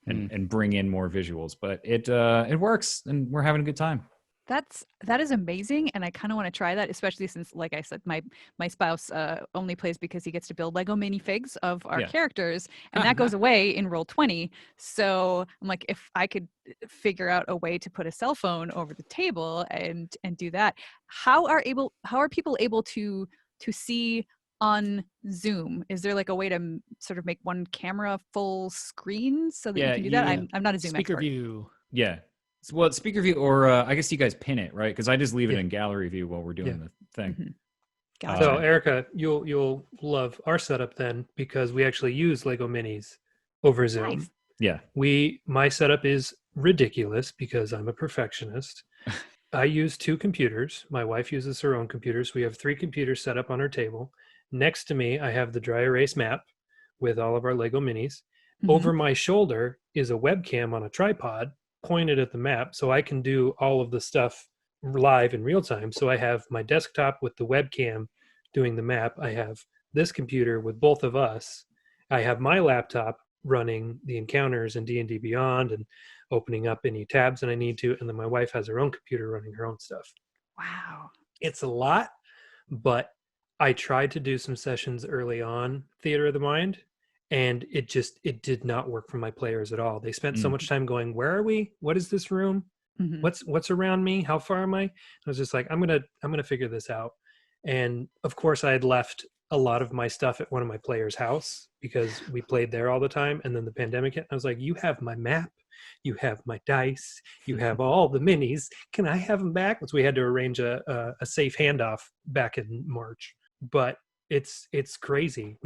and bring in more visuals, but it works, and we're having a good time. That is amazing, and I kind of want to try that, especially since, like I said, my spouse only plays because he gets to build Lego minifigs of our characters, and that goes away in Roll20. So I'm like, if I could figure out a way to put a cell phone over the table and do that, how are people able to see on Zoom? Is there a way to sort of make one camera full screen so that you can do that? I'm not a Zoom speaker expert. view. Yeah. Well, it's speaker view, or I guess you guys pin it, right? Because I just leave it in gallery view while we're doing the thing. Mm-hmm. Gotcha. So, Erika, you'll love our setup then, because we actually use Lego Minis over Zoom. Nice. Yeah. My setup is ridiculous because I'm a perfectionist. I use 2 computers. My wife uses her own computer, so we have 3 computers set up on our table. Next to me, I have the dry erase map with all of our Lego Minis. Mm-hmm. Over my shoulder is a webcam on a tripod pointed at the map, so I can do all of the stuff live in real time. So I have my desktop with the webcam doing the map. I have this computer with both of us. I have my laptop running the encounters in D&D Beyond and opening up any tabs that I need to. And then my wife has her own computer running her own stuff. Wow. It's a lot, but I tried to do some sessions early on, Theater of the Mind, and it did not work for my players at all. They spent so much time going, where are we? What is this room? What's around me? How far am I? I was just like, I'm gonna figure this out. And of course I had left a lot of my stuff at one of my players' house because we played there all the time. And then the pandemic hit. I was like, you have my map, you have my dice, you have all the minis. Can I have them back? So we had to arrange a safe handoff back in March. But it's crazy.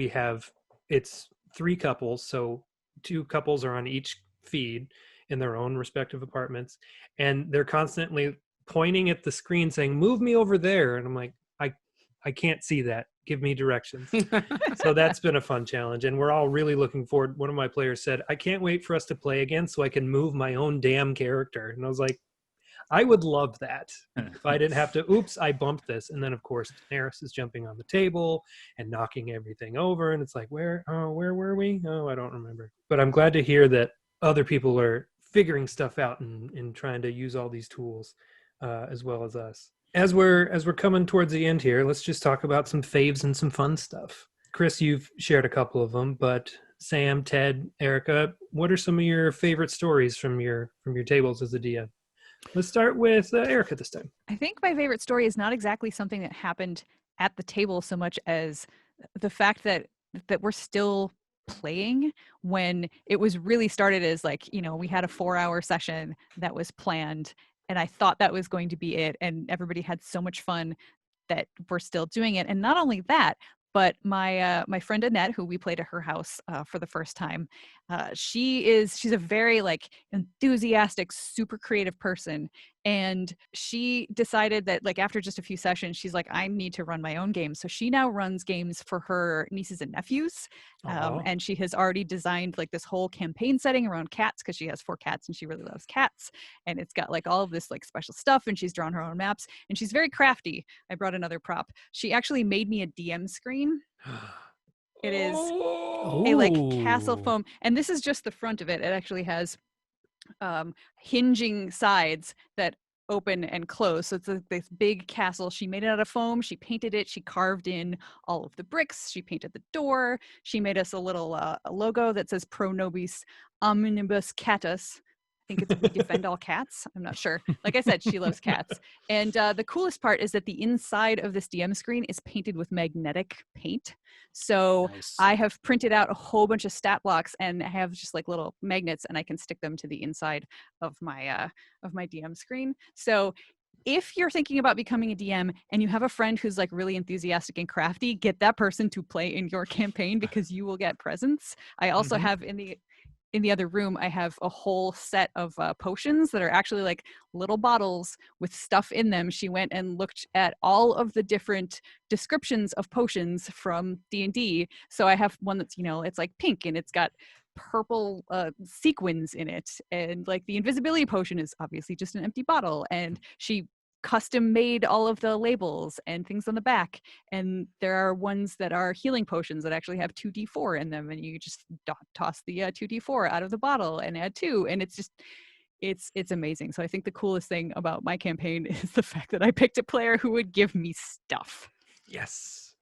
It's 3 couples, so 2 couples are on each feed in their own respective apartments, and they're constantly pointing at the screen saying, move me over there. And I'm like, I can't see that. Give me directions. So that's been a fun challenge. And we're all really looking forward. One of my players said, I can't wait for us to play again so I can move my own damn character. And I was like, I would love that if I didn't have to, oops, I bumped this. And then of course, Daenerys is jumping on the table and knocking everything over. And it's like, where were we? Oh, I don't remember. But I'm glad to hear that other people are figuring stuff out and trying to use all these tools as well as us. As we're coming towards the end here, let's just talk about some faves and some fun stuff. Chris, you've shared a couple of them, but Sam, Ted, Erika, what are some of your favorite stories from your tables as a DM? Let's start with Erika this time. I think my favorite story is not exactly something that happened at the table so much as the fact that we're still playing when it was really started as like, we had a 4-hour session that was planned, and I thought that was going to be it, and everybody had so much fun that we're still doing it. And not only that, but my friend Annette, who we played at her house for the first time, she's a very like enthusiastic, super creative person, and she decided that like after just a few sessions, she's like, I need to run my own games. So she now runs games for her nieces and nephews, and she has already designed like this whole campaign setting around cats because she has 4 cats and she really loves cats, and it's got like all of this like special stuff, and she's drawn her own maps, and she's very crafty. I brought another prop. She actually made me a DM screen. It is a like castle foam, and this is just the front of it. It actually has hinging sides that open and close. So it's this big castle. She made it out of foam. She painted it. She carved in all of the bricks. She painted the door. She made us a little a logo that says Pro Nobis Omnibus Catus. I think it's We Defend All Cats. I'm not sure. Like I said, she loves cats. And the coolest part is that the inside of this DM screen is painted with magnetic paint. So nice. I have printed out a whole bunch of stat blocks and I have just like little magnets, and I can stick them to the inside of my DM screen. So if you're thinking about becoming a DM and you have a friend who's like really enthusiastic and crafty, get that person to play in your campaign because you will get presents. I also have in the other room, I have a whole set of potions that are actually like little bottles with stuff in them. She went and looked at all of the different descriptions of potions from D&D. So I have one that's, it's like pink and it's got purple sequins in it. And like the invisibility potion is obviously just an empty bottle. And she custom made all of the labels and things on the back, and there are ones that are healing potions that actually have 2d4 in them, and you just toss the 2d4 out of the bottle and add 2, and it's just it's amazing. So I think the coolest thing about my campaign is the fact that I picked a player who would give me stuff. Yes.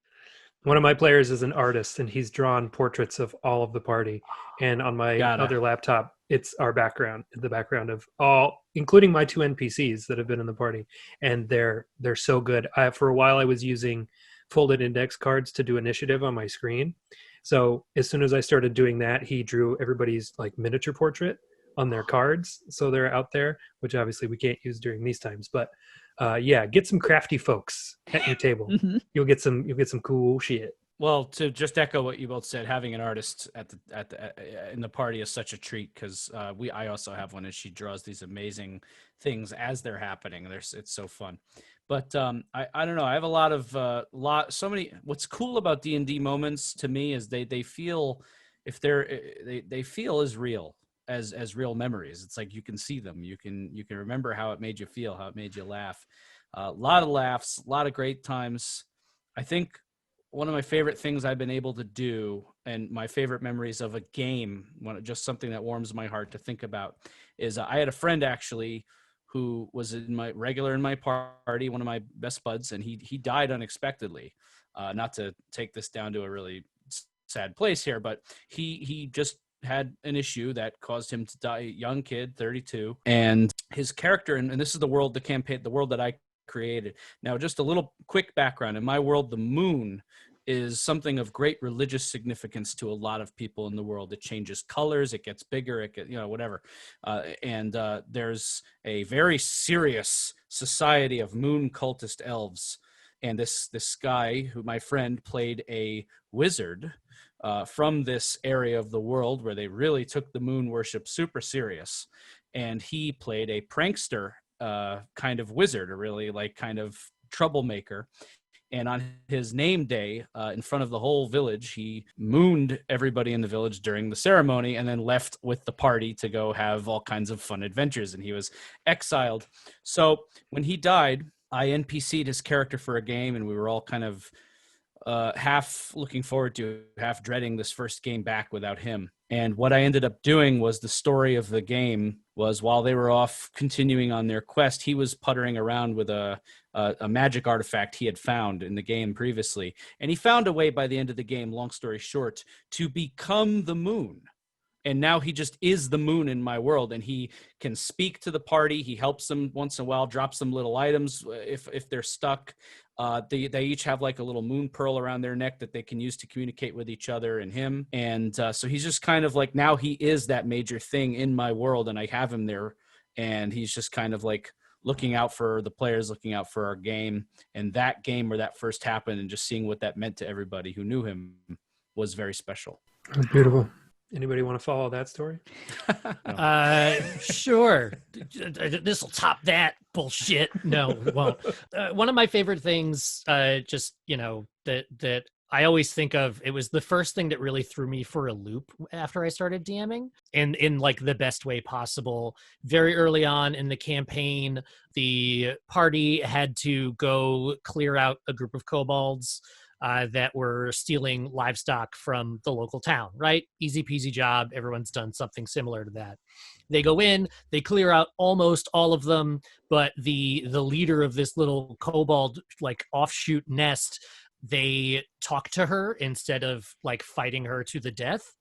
One of my players is an artist, and he's drawn portraits of all of the party. And on my other laptop, it's our background, the background of all, including my 2 NPCs that have been in the party. And they're so good. For a while, I was using folded index cards to do initiative on my screen. So as soon as I started doing that, he drew everybody's like miniature portrait on their cards. So they're out there, which obviously we can't use during these times. But get some crafty folks at your table. You'll get some cool shit. Well, to just echo what you both said, having an artist in the party is such a treat because I also have one, and she draws these amazing things as they're happening. It's so fun. But I don't know. I have a lot of so many. What's cool about D&D moments to me is they feel they feel as real as real memories. It's like you can see them. You can remember how it made you feel, how it made you laugh. A lot of laughs, a lot of great times. I think one of my favorite things I've been able to do, and my favorite memories of a game, just something that warms my heart to think about, is I had a friend actually who was in my party, one of my best buds, and he died unexpectedly. Not to take this down to a really sad place here, but he just had an issue that caused him to die. Young kid, 32, and his character, and this is the world that I created. Now, just a little quick background. In my world, the moon is something of great religious significance to a lot of people in the world. It changes colors, it gets bigger, whatever. And there's a very serious society of moon cultist elves. And this guy, who my friend played a wizard from this area of the world where they really took the moon worship super serious. And he played a prankster kind of wizard, a really kind of troublemaker. And on his name day, in front of the whole village, he mooned everybody in the village during the ceremony and then left with the party to go have all kinds of fun adventures. And he was exiled. So when he died, I NPC'd his character for a game, and we were all kind of half looking forward to, half dreading this first game back without him. And what I ended up doing was, the story of the game was, while they were off continuing on their quest, he was puttering around with a magic artifact he had found in the game previously. And he found a way by the end of the game, long story short, to become the moon. And now he just is the moon in my world, and he can speak to the party. He helps them once in a while, drops some little items if they're stuck. They each have like a little moon pearl around their neck that they can use to communicate with each other and him. And so he's just kind of like, now he is that major thing in my world, and I have him there. And he's just kind of like looking out for the players, looking out for our game. And that game where that first happened, and just seeing what that meant to everybody who knew him, was very special. That's beautiful. Anybody want to follow that story? Sure. This will top that bullshit. No, it won't. One of my favorite things, that I always think of, it was the first thing that really threw me for a loop after I started DMing, and in like the best way possible. Very early on in the campaign, the party had to go clear out a group of kobolds that were stealing livestock from the local town, right? Easy peasy job. Everyone's done something similar to that. They go in, they clear out almost all of them, but the leader of this little kobold like offshoot nest, they talk to her instead of like fighting her to the death.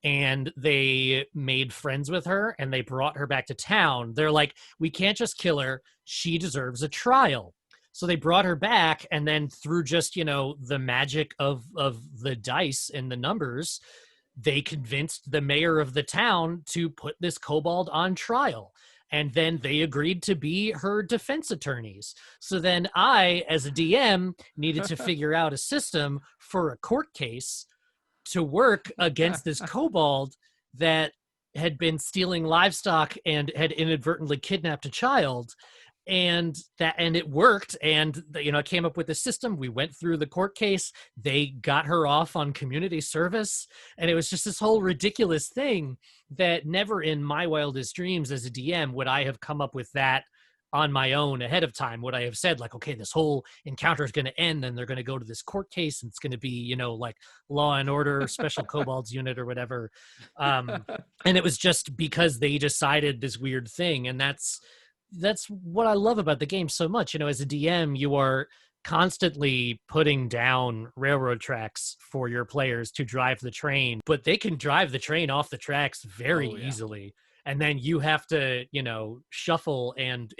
And they made friends with her, and they brought her back to town. They're like, we can't just kill her. She deserves a trial. So they brought her back, and then through just, the magic of the dice and the numbers, they convinced the mayor of the town to put this kobold on trial. And then they agreed to be her defense attorneys. So then I, as a DM, needed to figure out a system for a court case to work against this kobold that had been stealing livestock and had inadvertently kidnapped a child. And it worked. And, I came up with the system. We went through the court case. They got her off on community service. And it was just this whole ridiculous thing that never in my wildest dreams as a DM would I have come up with that on my own ahead of time. Would I have said like, okay, this whole encounter is going to end and they're going to go to this court case and it's going to be, like Law and Order, Special Kobolds Unit or whatever. And it was just because they decided this weird thing. And that's what I love about the game so much. As a DM, you are constantly putting down railroad tracks for your players to drive the train, but they can drive the train off the tracks very easily. And then you have to, shuffle and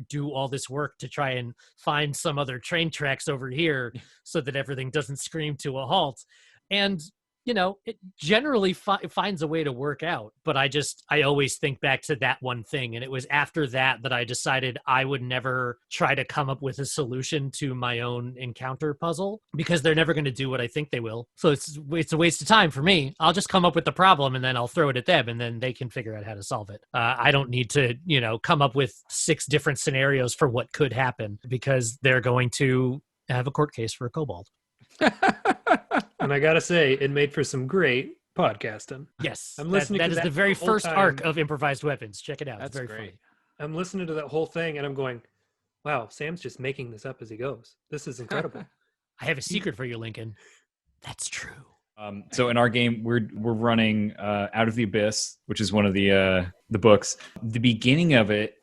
do all this work to try and find some other train tracks over here so that everything doesn't scream to a halt. And it generally finds a way to work out, but I always think back to that one thing. And it was after that I decided I would never try to come up with a solution to my own encounter puzzle, because they're never going to do what I think they will. So it's a waste of time for me. I'll just come up with the problem and then I'll throw it at them and then they can figure out how to solve it. I don't need to, come up with 6 different scenarios for what could happen, because they're going to have a court case for a kobold. And I gotta say, it made for some great podcasting. Yes, I'm listening. That is the very first arc of Improvised Weapons. Check it out. That's it's very great. funny. I'm listening to that whole thing, and I'm going, "Wow, Sam's just making this up as he goes. This is incredible." I have a secret for you, Lincoln. That's true. So in our game, we're running Out of the Abyss, which is one of the books. The beginning of it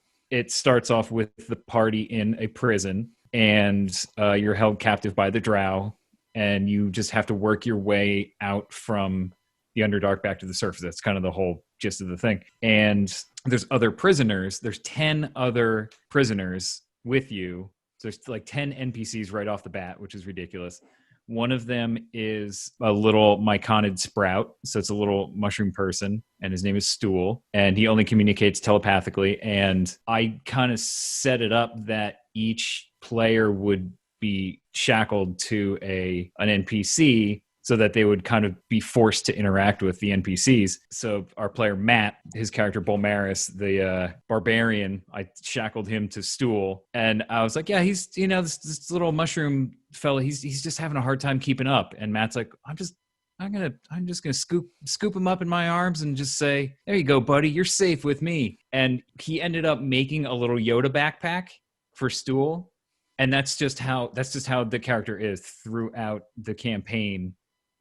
starts off with the party in a prison, and you're held captive by the Drow, and you just have to work your way out from the Underdark back to the surface. That's kind of the whole gist of the thing. And there's other prisoners. There's 10 other prisoners with you. So there's like 10 NPCs right off the bat, which is ridiculous. One of them is a little myconid sprout. So it's a little mushroom person, and his name is Stool, and he only communicates telepathically. And I kind of set it up that each player would be shackled to an NPC so that they would kind of be forced to interact with the NPCs. So our player Matt, his character Bolmaris, the barbarian, I shackled him to Stool, and I was like, yeah, he's this little mushroom fella, he's just having a hard time keeping up. And Matt's like, I'm just gonna scoop him up in my arms and just say, there you go, buddy, you're safe with me. And he ended up making a little Yoda backpack for Stool, and that's just how the character is throughout the campaign.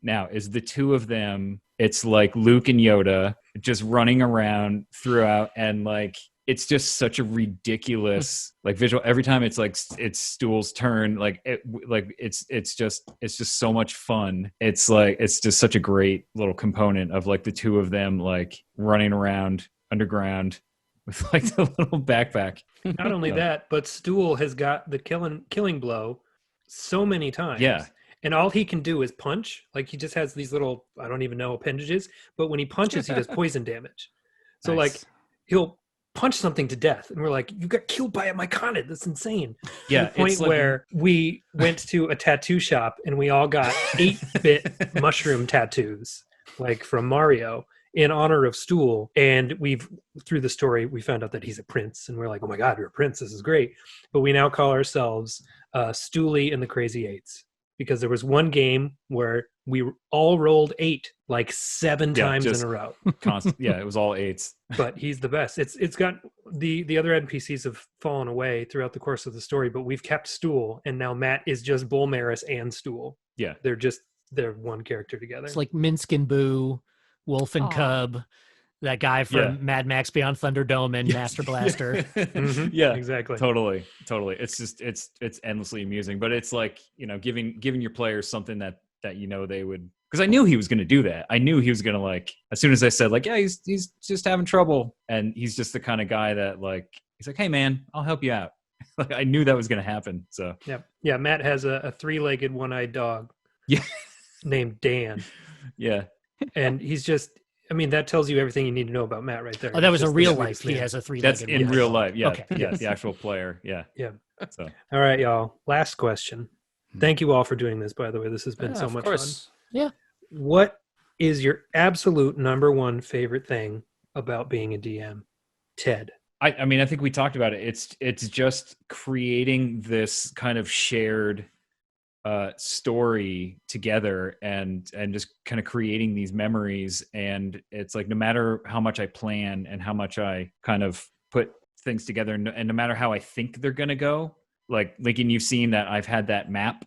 Now, is the two of them, it's like Luke and Yoda just running around throughout, and like it's just such a ridiculous like visual. Every time it's like it's Stool's turn, it's just so much fun. It's like it's just such a great little component of like the two of them like running around underground with like the little backpack. Not only that, but Stool has got the killing blow so many times. Yeah. And all he can do is punch. Like he just has these little, I don't even know, appendages. But when he punches, he does poison damage. So Nice. like he'll punch something to death. And we're like, you got killed by a myconid. That's insane. Yeah. To the point where we went to a tattoo shop and we all got 8-bit mushroom tattoos, like from Mario, in honor of Stool. And through the story, we found out that he's a prince. And we're like, oh my God, you're a prince. This is great. But we now call ourselves Stoolie and the Crazy Eights. Because there was one game where we all rolled 8 like 7 times in a row. Constant. Yeah, it was all 8s. But he's the best. It's got the other NPCs have fallen away throughout the course of the story, but we've kept Stool, and now Matt is just Bolmaris and Stool. Yeah, they're one character together. It's like Minsk and Boo, Wolf and Cub, that guy from Mad Max Beyond Thunderdome and Master Blaster. Mm-hmm. Yeah, exactly. Totally. It's just it's endlessly amusing, but it's like, giving your players something that they would, because I knew he was going to do that. I knew he was going to, like, as soon as I said like, yeah, he's just having trouble, and he's just the kind of guy that like, he's like, hey man, I'll help you out. Like I knew that was going to happen. So yeah, Matt has a 3-legged one-eyed dog. Yeah, named Dan. Yeah, and he's just. I mean, that tells you everything you need to know about Matt right there. Oh, that was just a real life. He has a 3-legged. That's in real life. Yeah. Okay. Yeah. The actual player. Yeah. Yeah. So. All right, y'all. Last question. Thank you all for doing this, by the way. This has been so much fun. Yeah. What is your absolute number one favorite thing about being a DM? Ted. I mean, I think we talked about it. It's just creating this kind of shared story together and just kind of creating these memories. And it's like, no matter how much I plan and how much I kind of put things together, and no matter how I think they're going to go, like Lincoln, you've seen that I've had that map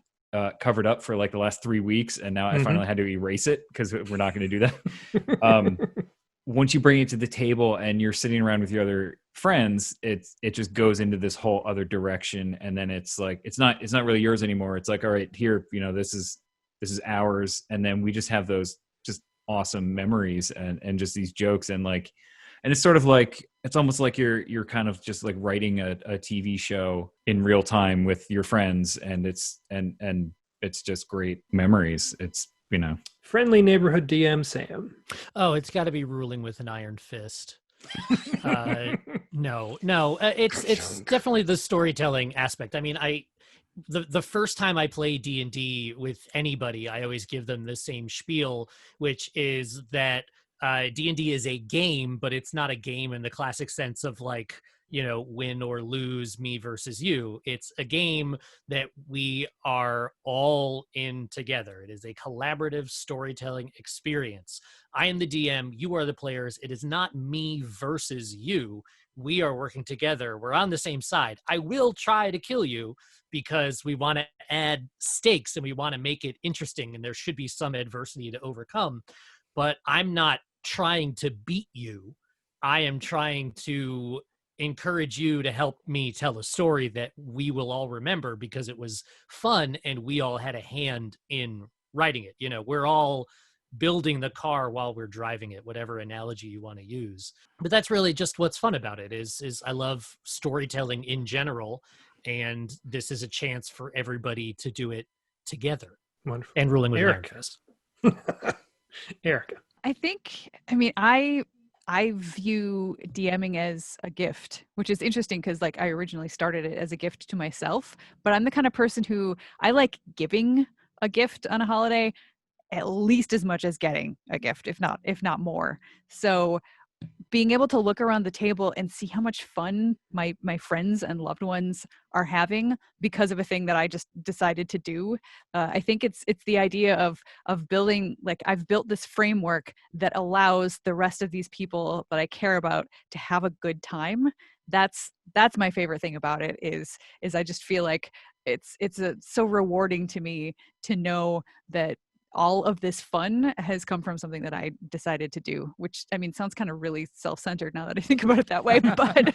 covered up for like the last 3 weeks, and now I finally had to erase it because we're not going to do that. Once you bring it to the table and you're sitting around with your other friends, it just goes into this whole other direction. And then it's like, it's not really yours anymore. It's like, all right, here, this is ours. And then we just have those just awesome memories and just these jokes. And like, and it's sort of like, it's almost like you're kind of just like writing a TV show in real time with your friends. And it's just great memories. It's, Friendly neighborhood DM Sam. Oh, it's got to be ruling with an iron fist. No, it's definitely the storytelling aspect. I mean, the first time I play D&D with anybody, I always give them the same spiel, which is that D&D is a game, but it's not a game in the classic sense of like, win or lose, me versus you. It's a game that we are all in together. It is a collaborative storytelling experience. I am the DM, you are the players. It is not me versus you. we are working together. We're on the same side. I will try to kill you because we want to add stakes and we want to make it interesting, and there should be some adversity to overcome. But I'm not trying to beat you. I am trying to encourage you to help me tell a story that we will all remember because it was fun and we all had a hand in writing it. You know, we're all building the car while we're driving it, whatever analogy you want to use. But that's really just what's fun about it is I love storytelling in general, and this is a chance for everybody to do it together. Wonderful. And ruling with Erika. an iron fist. Erika. I view DMing as a gift, which is interesting because like I originally started it as a gift to myself, but I'm the kind of person who I like giving a gift on a holiday at least as much as getting a gift, if not more. So being able to look around the table and see how much fun my friends and loved ones are having because of a thing that I just decided to do. I think it's the idea of building, like I've built this framework that allows the rest of these people that I care about to have a good time. That's my favorite thing about it is I just feel like it's so rewarding to me to know that all of this fun has come from something that I decided to do, which I mean, sounds kind of really self-centered now that I think about it that way, but,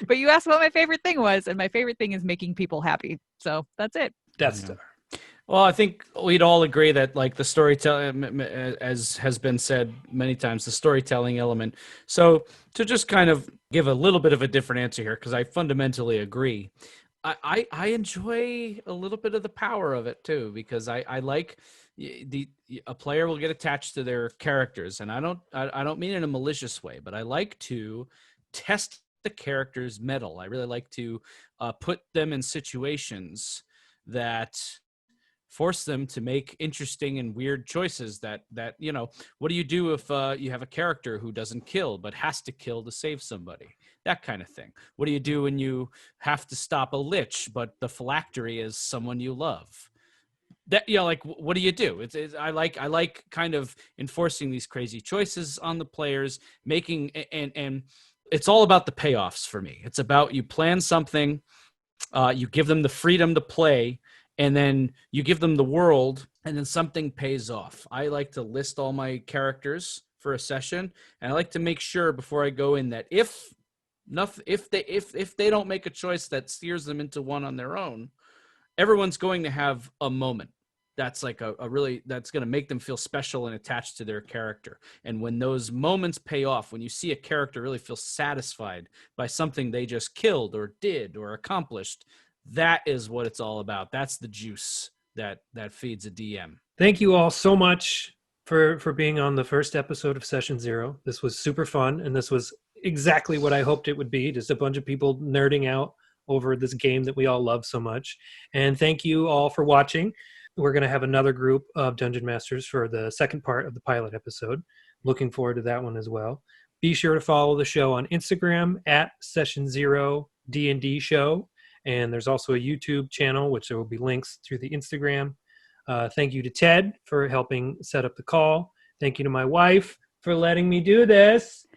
but you asked what my favorite thing was, and my favorite thing is making people happy. So that's it. Death Star. Well, I think we'd all agree that like the storytelling, as has been said many times, the storytelling element. So to just kind of give a little bit of a different answer here, because I fundamentally agree. I enjoy a little bit of the power of it too, because I like a player will get attached to their characters, and I don't mean it in a malicious way, but I like to test the character's mettle. I really like to put them in situations that force them to make interesting and weird choices that you know, what do you do if you have a character who doesn't kill but has to kill to save somebody? That kind of thing. What do you do when you have to stop a lich but the phylactery is someone you love? That, you know, like what do you do? I like kind of enforcing these crazy choices on the players, making and it's all about the payoffs for me. It's about you plan something, you give them the freedom to play, and then you give them the world, and then something pays off. I like to list all my characters for a session, and I like to make sure before I go in that if they don't make a choice that steers them into one on their own, everyone's going to have a moment that's like a really, that's going to make them feel special and attached to their character. And when those moments pay off, when you see a character really feel satisfied by something they just killed or did or accomplished, that is what it's all about. That's the juice that feeds a DM. Thank you all so much for being on the first episode of Session Zero. This was super fun, and this was exactly what I hoped it would be, just a bunch of people nerding out over this game that we all love so much. And thank you all for watching. We're going to have another group of Dungeon Masters for the second part of the pilot episode. Looking forward to that one as well. Be sure to follow the show on Instagram at Session Zero D&D Show. And there's also a YouTube channel, which there will be links through the Instagram. Thank you to Ted for helping set up the call. Thank you to my wife for letting me do this.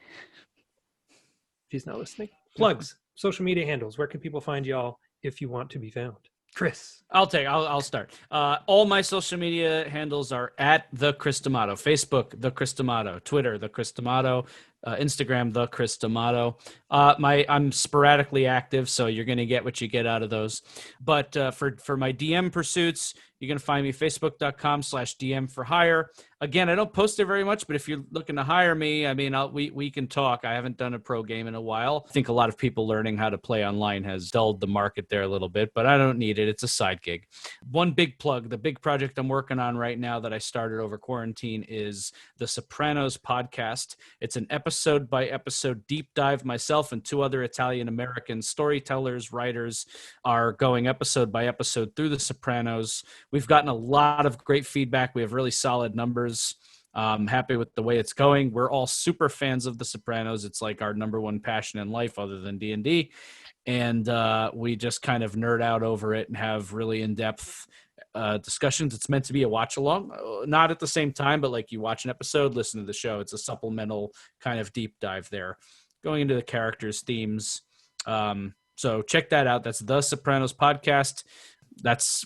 She's not listening. Plugs, social media handles. Where can people find y'all if you want to be found? Chris. I'll start. All my social media handles are at The Chris D'Amato. Facebook, The Chris D'Amato. Twitter, The Chris D'Amato. Instagram, The Chris D'Amato. I'm sporadically active, so you're going to get what you get out of those. But for my DM pursuits, you're going to find me facebook.com/DM for hire. Again, I don't post it very much, but if you're looking to hire me, I mean, we can talk. I haven't done a pro game in a while. I think a lot of people learning how to play online has dulled the market there a little bit, but I don't need it. It's a side gig. One big plug, the big project I'm working on right now that I started over quarantine is the Sopranos podcast. It's an episode by episode deep dive. Myself and two other Italian-American storytellers, writers are going episode by episode through the Sopranos. We've gotten a lot of great feedback. We have really solid numbers. I'm happy with the way it's going. We're all super fans of The Sopranos. It's like our number one passion in life other than D&D. And we just kind of nerd out over it and have really in-depth discussions. It's meant to be a watch-along. Not at the same time, but like you watch an episode, listen to the show. It's a supplemental kind of deep dive there. going into the characters' themes. So check that out. That's The Sopranos Podcast.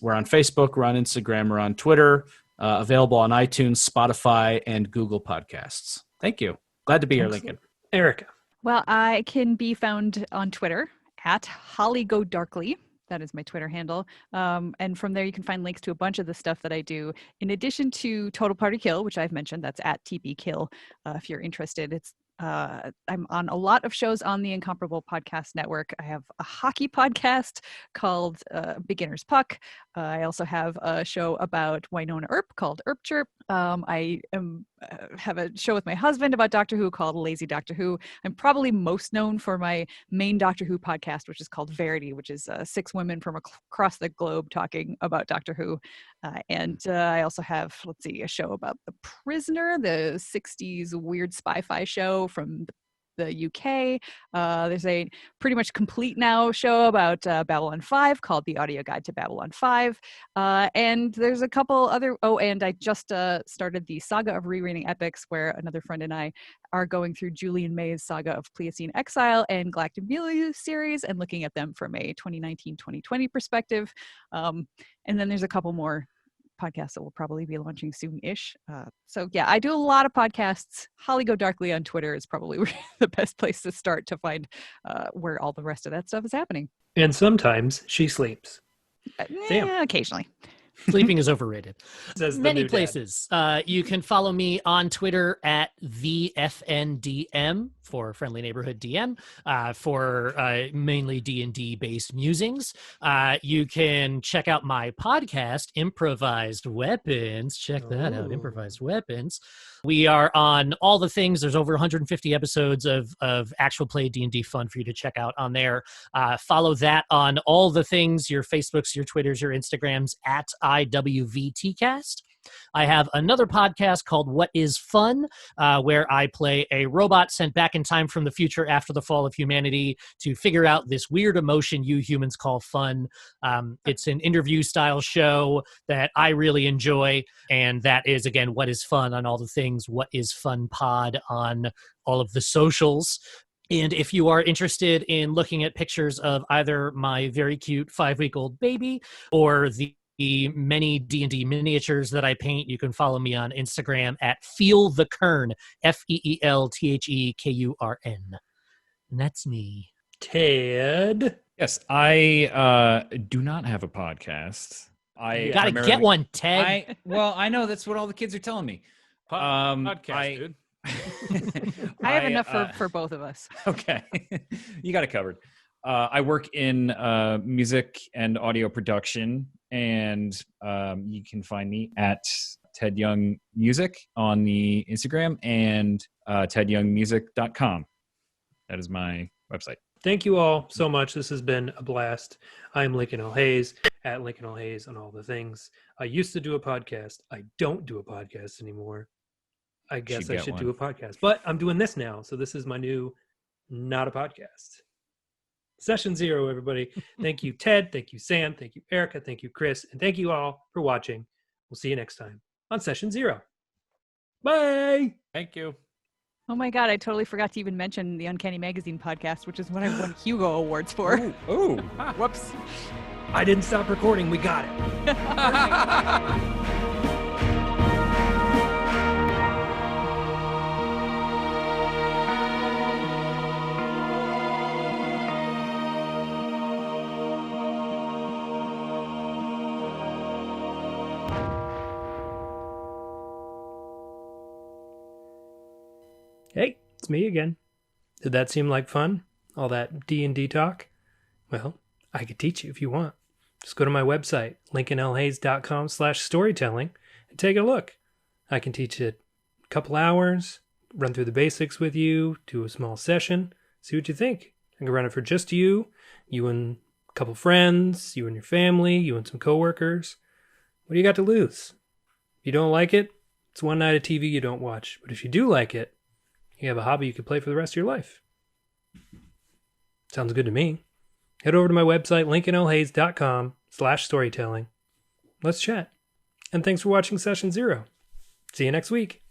We're on Facebook, we're on Instagram, we're on Twitter, available on iTunes, Spotify, and Google Podcasts. Thank you. Glad to be here, Lincoln. Erika. Well, I can be found on Twitter at HollyGoDarkly. That is my Twitter handle. And from there, you can find links to a bunch of the stuff that I do. In addition to Total Party Kill, which I've mentioned, that's at TPKill. If you're interested, I'm on a lot of shows on the Incomparable Podcast Network. I have a hockey podcast called Beginner's Puck. I also have a show about Winona Earp called Earp Chirp. I have a show with my husband about Doctor Who called Lazy Doctor Who. I'm probably most known for my main Doctor Who podcast, which is called Verity, which is 6 women from across the globe talking about Doctor Who. And I also have, a show about The Prisoner, the 60s weird spy-fi show from the UK. There's a pretty much complete now show about Babylon 5 called The Audio Guide to Babylon 5. And there's a couple other, and I just started the Saga of Rereading Epics, where another friend and I are going through Julian May's Saga of Pliocene Exile and Galactic Milieu series and looking at them from a 2019-2020 perspective. And then there's a couple more podcasts that will probably be launching soon-ish. So yeah, I do a lot of podcasts. Holly Go Darkly on Twitter is probably the best place to start to find where all the rest of that stuff is happening. And sometimes she sleeps. Occasionally. Sleeping is overrated. Many places. You can follow me on Twitter at the FNDM for Friendly Neighborhood DM, for mainly D&D based musings. You can check out my podcast, Improvised Weapons. Check that out, Improvised Weapons. We are on all the things. There's over 150 episodes of actual play D&D fun for you to check out on there. Follow that on all the things, your Facebooks, your Twitters, your Instagrams, at IWVTcast. I have another podcast called What is Fun, where I play a robot sent back in time from the future after the fall of humanity to figure out this weird emotion you humans call fun. It's an interview-style show that I really enjoy, and that is, again, What is Fun on all the things, What is Fun Pod on all of the socials. And if you are interested in looking at pictures of either my very cute 5-week-old baby or the many D&D miniatures that I paint, you can follow me on Instagram at Feel the Kern, FeelTheKurn. And that's me. Ted. Yes, I do not have a podcast. You gotta get one, Ted. I know that's what all the kids are telling me. Podcast, dude. I have enough for both of us. Okay. You got it covered. I work in music and audio production, and you can find me at Ted Young Music on the Instagram and tedyoungmusic.com. That is my website. Thank you all so much. This has been a blast. I'm Lincoln L. Hayes, at Lincoln L. Hayes on all the things. I used to do a podcast. I don't do a podcast anymore. I guess I should do a podcast. But I'm doing this now, so this is my new not a podcast. Session 0, everybody. Thank you, Ted. Thank you, Sam. Thank you, Erika. Thank you, Chris. And thank you all for watching. We'll see you next time on Session 0. Bye. Thank you. Oh my God, I totally forgot to even mention the Uncanny Magazine podcast, which is what I won Hugo Awards for. Oh. Whoops. I didn't stop recording. We got it. Hey, it's me again. Did that seem like fun? All that D&D talk? Well, I could teach you if you want. Just go to my website, lincolnlhayes.com/storytelling, and take a look. I can teach it a couple hours, run through the basics with you, do a small session, see what you think. I can run it for just you and a couple friends, you and your family, you and some coworkers. What do you got to lose? If you don't like it, it's one night of TV you don't watch. But if you do like it, you have a hobby you could play for the rest of your life. Sounds good to me. Head over to my website, lincolnlhayes.com/storytelling. Let's chat. And thanks for watching Session 0. See you next week.